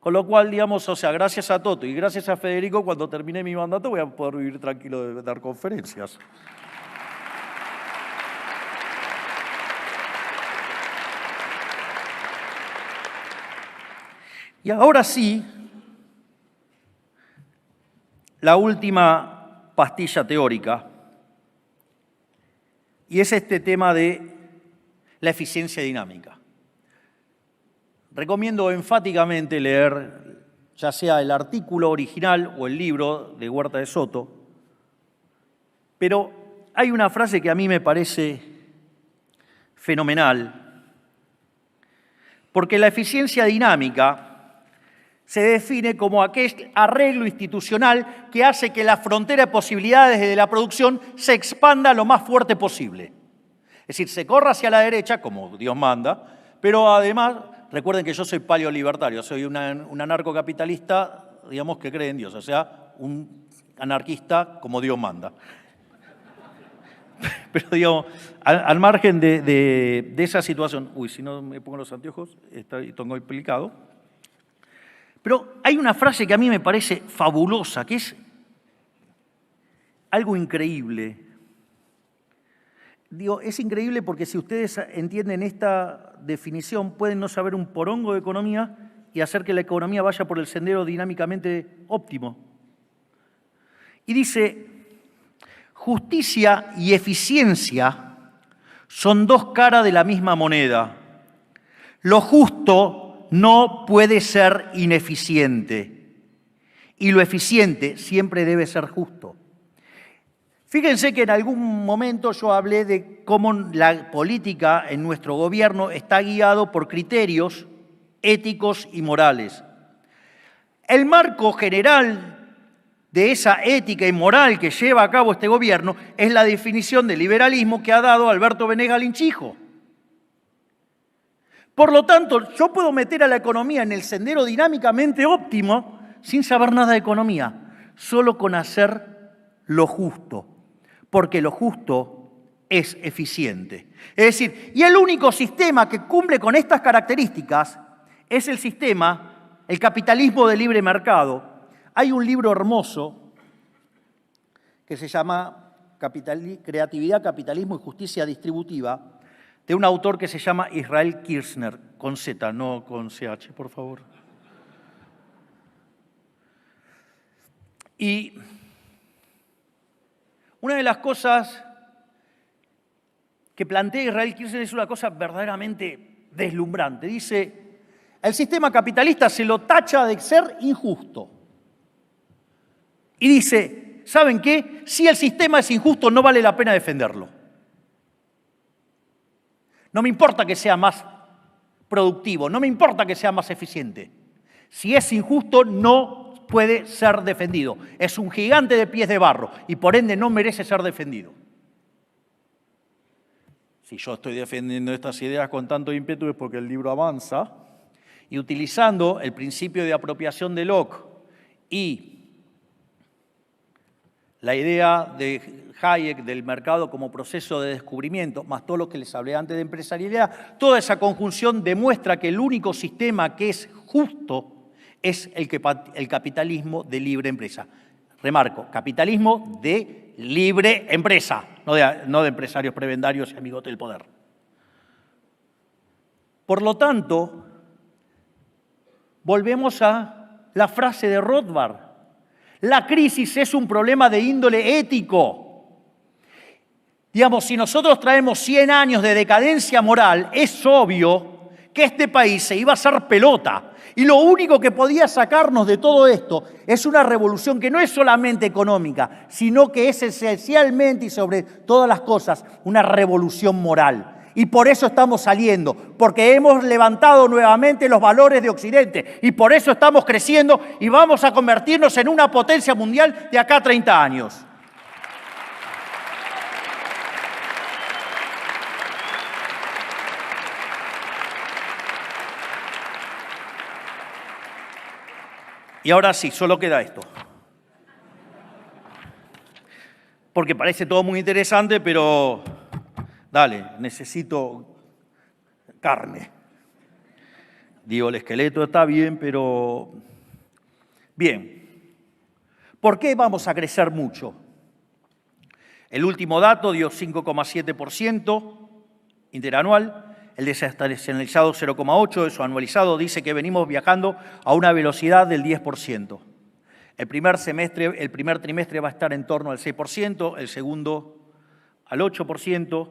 Con lo cual, digamos, o sea, gracias a Toto y gracias a Federico, cuando termine mi mandato voy a poder vivir tranquilo de dar conferencias. Y ahora sí, la última pastilla teórica, y es este tema de la eficiencia dinámica. Recomiendo enfáticamente leer ya sea el artículo original o el libro de Huerta de Soto, pero hay una frase que a mí me parece fenomenal, porque la eficiencia dinámica se define como aquel arreglo institucional que hace que la frontera de posibilidades de la producción se expanda lo más fuerte posible. Es decir, se corra hacia la derecha, como Dios manda, pero además, recuerden que yo soy paleolibertario, soy un anarcocapitalista, digamos, que cree en Dios, o sea, un anarquista como Dios manda. Pero, digamos, al margen de esa situación, si no me pongo los anteojos, tengo explicado. Pero hay una frase que a mí me parece fabulosa, que es algo increíble. Digo, es increíble porque si ustedes entienden esta definición, pueden no saber un porongo de economía y hacer que la economía vaya por el sendero dinámicamente óptimo. Y dice, justicia y eficiencia son dos caras de la misma moneda. Lo justo no puede ser ineficiente y lo eficiente siempre debe ser justo. Fíjense que en algún momento yo hablé de cómo la política en nuestro gobierno está guiado por criterios éticos y morales. El marco general de esa ética y moral que lleva a cabo este gobierno es la definición de liberalismo que ha dado Alberto Venegas Linchijo. Por lo tanto, yo puedo meter a la economía en el sendero dinámicamente óptimo sin saber nada de economía, solo con hacer lo justo, porque lo justo es eficiente. Es decir, y el único sistema que cumple con estas características es el sistema, el capitalismo de libre mercado. Hay un libro hermoso que se llama Creatividad, Capitalismo y Justicia Distributiva, de un autor que se llama Israel Kirzner, con Z, no con CH, por favor. Y una de las cosas que plantea Israel Kirchner es una cosa verdaderamente deslumbrante. Dice, el sistema capitalista se lo tacha de ser injusto. Y dice, ¿saben qué? Si el sistema es injusto, no vale la pena defenderlo. No me importa que sea más productivo, no me importa que sea más eficiente. Si es injusto, no puede ser defendido. Es un gigante de pies de barro y por ende no merece ser defendido. Si yo estoy defendiendo estas ideas con tanto ímpetu es porque el libro avanza y utilizando el principio de apropiación de Locke y la idea de Hayek del mercado como proceso de descubrimiento, más todo lo que les hablé antes de empresarialidad, toda esa conjunción demuestra que el único sistema que es justo es el capitalismo de libre empresa. Remarco, capitalismo de libre empresa, no de empresarios prebendarios y amigotes del poder. Por lo tanto, volvemos a la frase de Rothbard. La crisis es un problema de índole ético. Digamos, si nosotros traemos 100 años de decadencia moral, es obvio que este país se iba a hacer pelota. Y lo único que podía sacarnos de todo esto es una revolución que no es solamente económica, sino que es esencialmente y sobre todas las cosas una revolución moral. Y por eso estamos saliendo, porque hemos levantado nuevamente los valores de Occidente y por eso estamos creciendo y vamos a convertirnos en una potencia mundial de acá a 30 años. Y ahora sí, solo queda esto. Porque parece todo muy interesante, pero dale, necesito carne. Digo, el esqueleto está bien, pero... Bien. ¿Por qué vamos a crecer mucho? El último dato dio 5,7% interanual. El desestacionalizado 0,8%, eso anualizado, dice que venimos viajando a una velocidad del 10%. El primer trimestre va a estar en torno al 6%, el segundo al 8%.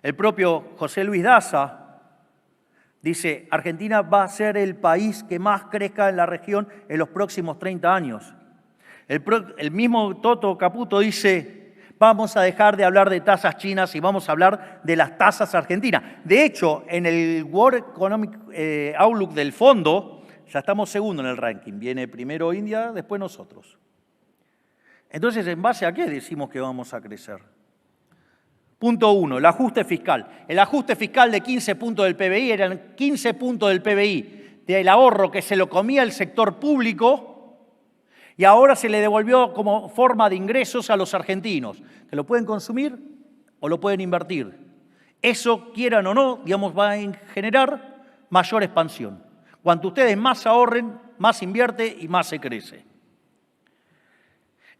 El propio José Luis Daza dice, Argentina va a ser el país que más crezca en la región en los próximos 30 años. El mismo Toto Caputo dice, vamos a dejar de hablar de tasas chinas y vamos a hablar de las tasas argentinas. De hecho, en el World Economic Outlook del fondo, ya estamos segundo en el ranking. Viene primero India, después nosotros. Entonces, ¿en base a qué decimos que vamos a crecer? Punto 1, el ajuste fiscal. El ajuste fiscal de 15 puntos del PBI eran 15 puntos del PBI del ahorro que se lo comía el sector público y ahora se le devolvió como forma de ingresos a los argentinos, que lo pueden consumir o lo pueden invertir. Eso, quieran o no, digamos, va a generar mayor expansión. Cuanto ustedes más ahorren, más invierte y más se crece.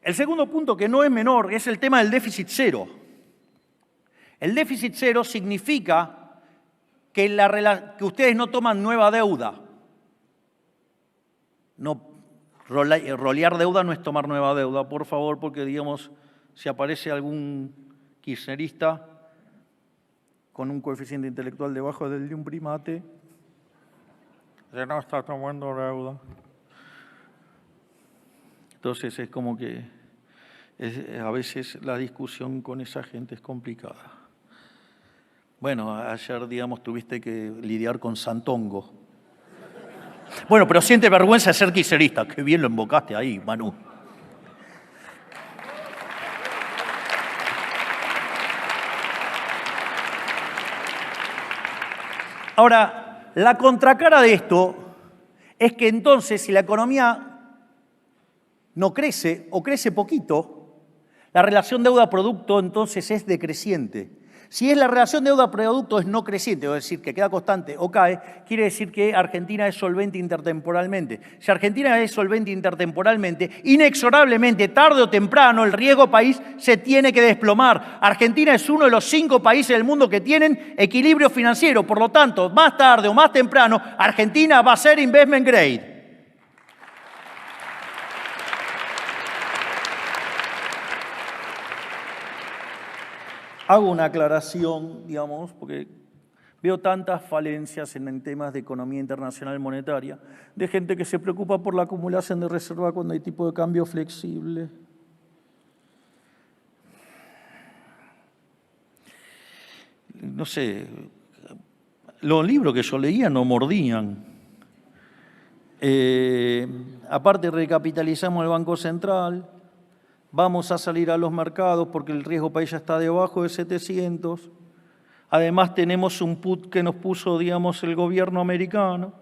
El segundo punto, que no es menor, es el tema del déficit cero. El déficit cero significa que ustedes no toman nueva deuda. No, rolear deuda no es tomar nueva deuda, por favor, porque, digamos, si aparece algún kirchnerista con un coeficiente intelectual debajo del de un primate, ya no está tomando deuda. Entonces es como que a veces la discusión con esa gente es complicada. Bueno, ayer, digamos, tuviste que lidiar con Santongo. Bueno, pero siente vergüenza de ser kirchnerista. Qué bien lo invocaste ahí, Manu. Ahora, la contracara de esto es que entonces, si la economía no crece o crece poquito, la relación deuda-producto entonces es decreciente. Si es la relación deuda-producto es no creciente, es decir, que queda constante o cae, quiere decir que Argentina es solvente intertemporalmente. Si Argentina es solvente intertemporalmente, inexorablemente, tarde o temprano, el riesgo país se tiene que desplomar. Argentina es uno de los 5 países del mundo que tienen equilibrio financiero. Por lo tanto, más tarde o más temprano, Argentina va a ser investment grade. hago una aclaración, digamos, porque veo tantas falencias en temas de economía internacional monetaria, de gente que se preocupa por la acumulación de reserva cuando hay tipo de cambio flexible. No sé, los libros que yo leía no mordían. Aparte recapitalizamos el Banco Central, vamos a salir a los mercados porque el riesgo país ya está debajo de 700. Además tenemos un put que nos puso, digamos, el gobierno americano.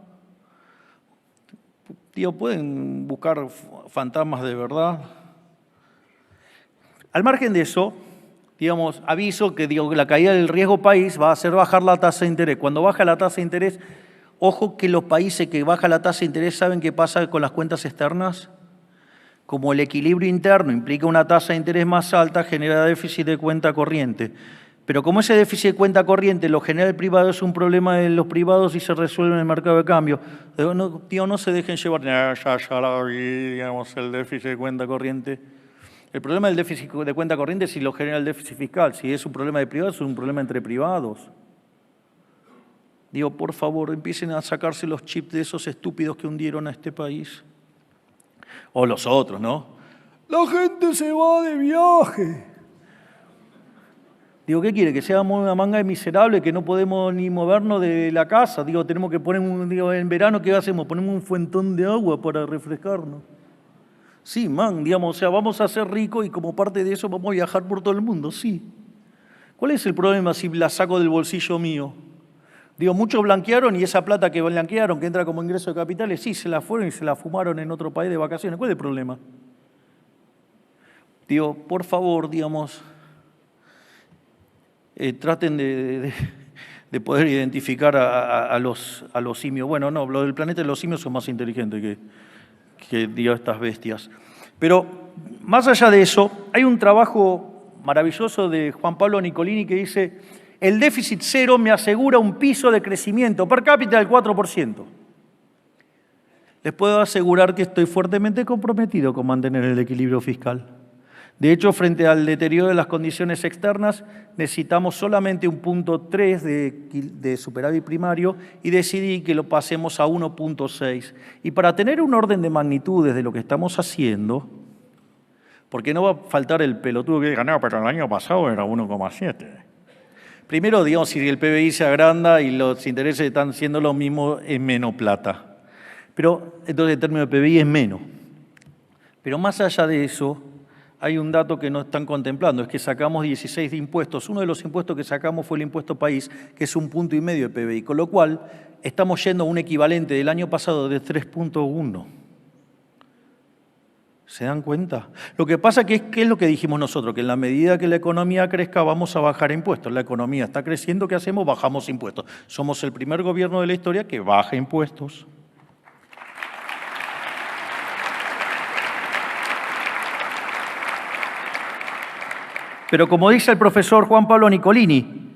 Tío, pueden buscar fantasmas de verdad. Al margen de eso, digamos, aviso que la caída del riesgo país va a hacer bajar la tasa de interés. Cuando baja la tasa de interés, ojo que los países que bajan la tasa de interés, ¿saben qué pasa con las cuentas externas? Como el equilibrio interno implica una tasa de interés más alta, genera déficit de cuenta corriente. Pero como ese déficit de cuenta corriente lo genera el privado, es un problema de los privados y se resuelve en el mercado de cambio. No se dejen llevar, ya la vi, digamos, el déficit de cuenta corriente. El problema del déficit de cuenta corriente es si lo genera el déficit fiscal. Si es un problema de privados, es un problema entre privados. Por favor, empiecen a sacarse los chips de esos estúpidos que hundieron a este país. O los otros, ¿no? La gente se va de viaje. ¿Qué quiere? ¿Que seamos una manga de miserables que no podemos ni movernos de la casa? Tenemos que poner, en verano, ¿qué hacemos? Ponemos un fuentón de agua para refrescarnos. Sí, vamos a ser ricos y como parte de eso vamos a viajar por todo el mundo, sí. ¿Cuál es el problema si la saco del bolsillo mío? Muchos blanquearon y esa plata que blanquearon, que entra como ingreso de capitales, sí, se la fueron y se la fumaron en otro país de vacaciones. ¿Cuál es el problema? Por favor, traten de poder identificar a los simios. Bueno, no, lo del planeta de los simios son más inteligentes que estas bestias. Pero más allá de eso, hay un trabajo maravilloso de Juan Pablo Nicolini que dice: el déficit cero me asegura un piso de crecimiento per cápita del 4%. Les puedo asegurar que estoy fuertemente comprometido con mantener el equilibrio fiscal. De hecho, frente al deterioro de las condiciones externas, necesitamos solamente un 0.3 de superávit primario y decidí que lo pasemos a 1.6. Y para tener un orden de magnitudes de lo que estamos haciendo, porque no va a faltar el pelotudo que diga, no, pero el año pasado era 1,7. Primero, si el PBI se agranda y los intereses están siendo lo mismo, es menos plata. Pero entonces el término de PBI es menos. Pero más allá de eso, hay un dato que no están contemplando, es que sacamos 16 de impuestos. Uno de los impuestos que sacamos fue el impuesto país, que es 1,5 puntos de PBI, con lo cual estamos yendo a un equivalente del año pasado de 3.1. ¿Se dan cuenta? Lo que pasa que ¿qué es lo que dijimos nosotros? Que en la medida que la economía crezca vamos a bajar impuestos. La economía está creciendo, ¿qué hacemos? Bajamos impuestos. Somos el primer gobierno de la historia que baja impuestos. Pero como dice el profesor Juan Pablo Nicolini,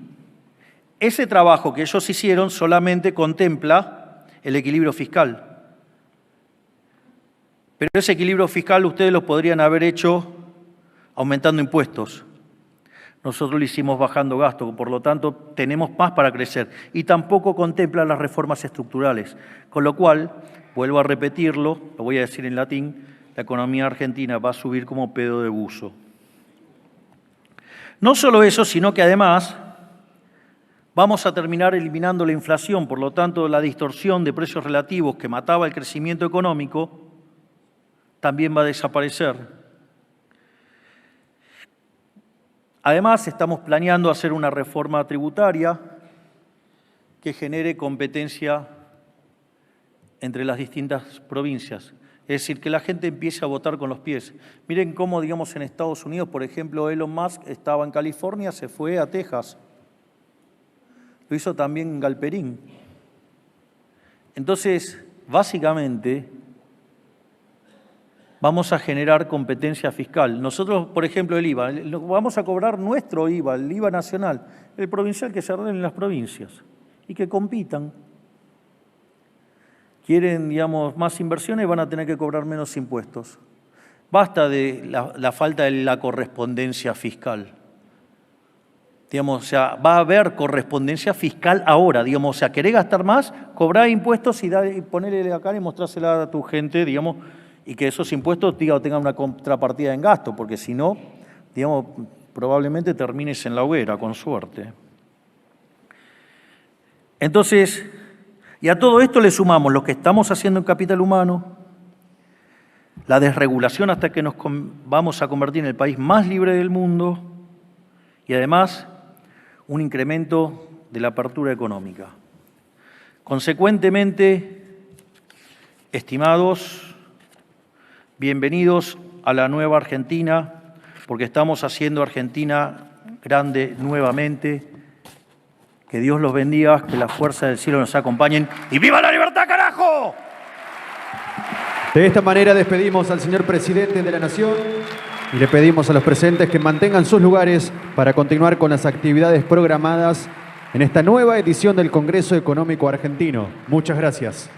ese trabajo que ellos hicieron solamente contempla el equilibrio fiscal. Pero ese equilibrio fiscal ustedes lo podrían haber hecho aumentando impuestos. Nosotros lo hicimos bajando gastos, por lo tanto tenemos más para crecer. Y tampoco contempla las reformas estructurales. Con lo cual, vuelvo a repetirlo, lo voy a decir en latín, la economía argentina va a subir como pedo de buzo. No solo eso, sino que además vamos a terminar eliminando la inflación, por lo tanto la distorsión de precios relativos que mataba el crecimiento económico también va a desaparecer. Además, estamos planeando hacer una reforma tributaria que genere competencia entre las distintas provincias. Es decir, que la gente empiece a votar con los pies. Miren cómo, en Estados Unidos, por ejemplo, Elon Musk estaba en California, se fue a Texas. Lo hizo también en Galperín. Entonces, básicamente, vamos a generar competencia fiscal. Nosotros, por ejemplo, el IVA, vamos a cobrar nuestro IVA, el IVA nacional, el provincial que se ordene en las provincias y que compitan. Quieren, más inversiones, van a tener que cobrar menos impuestos. Basta de la falta de la correspondencia fiscal. Digamos, o sea, va a haber correspondencia fiscal ahora, digamos, o sea, querés gastar más, cobrá impuestos y ponele acá y mostrársela a tu gente, digamos, y que esos impuestos, digamos, tengan una contrapartida en gasto, porque si no, digamos, probablemente termines en la hoguera, con suerte. Entonces, y a todo esto le sumamos lo que estamos haciendo en capital humano, la desregulación hasta que nos vamos a convertir en el país más libre del mundo y además un incremento de la apertura económica. Consecuentemente, estimados, bienvenidos a la nueva Argentina, porque estamos haciendo Argentina grande nuevamente. Que Dios los bendiga, que las fuerzas del cielo nos acompañen y ¡viva la libertad, carajo! De esta manera despedimos al señor presidente de la Nación y le pedimos a los presentes que mantengan sus lugares para continuar con las actividades programadas en esta nueva edición del Congreso Económico Argentino. Muchas gracias.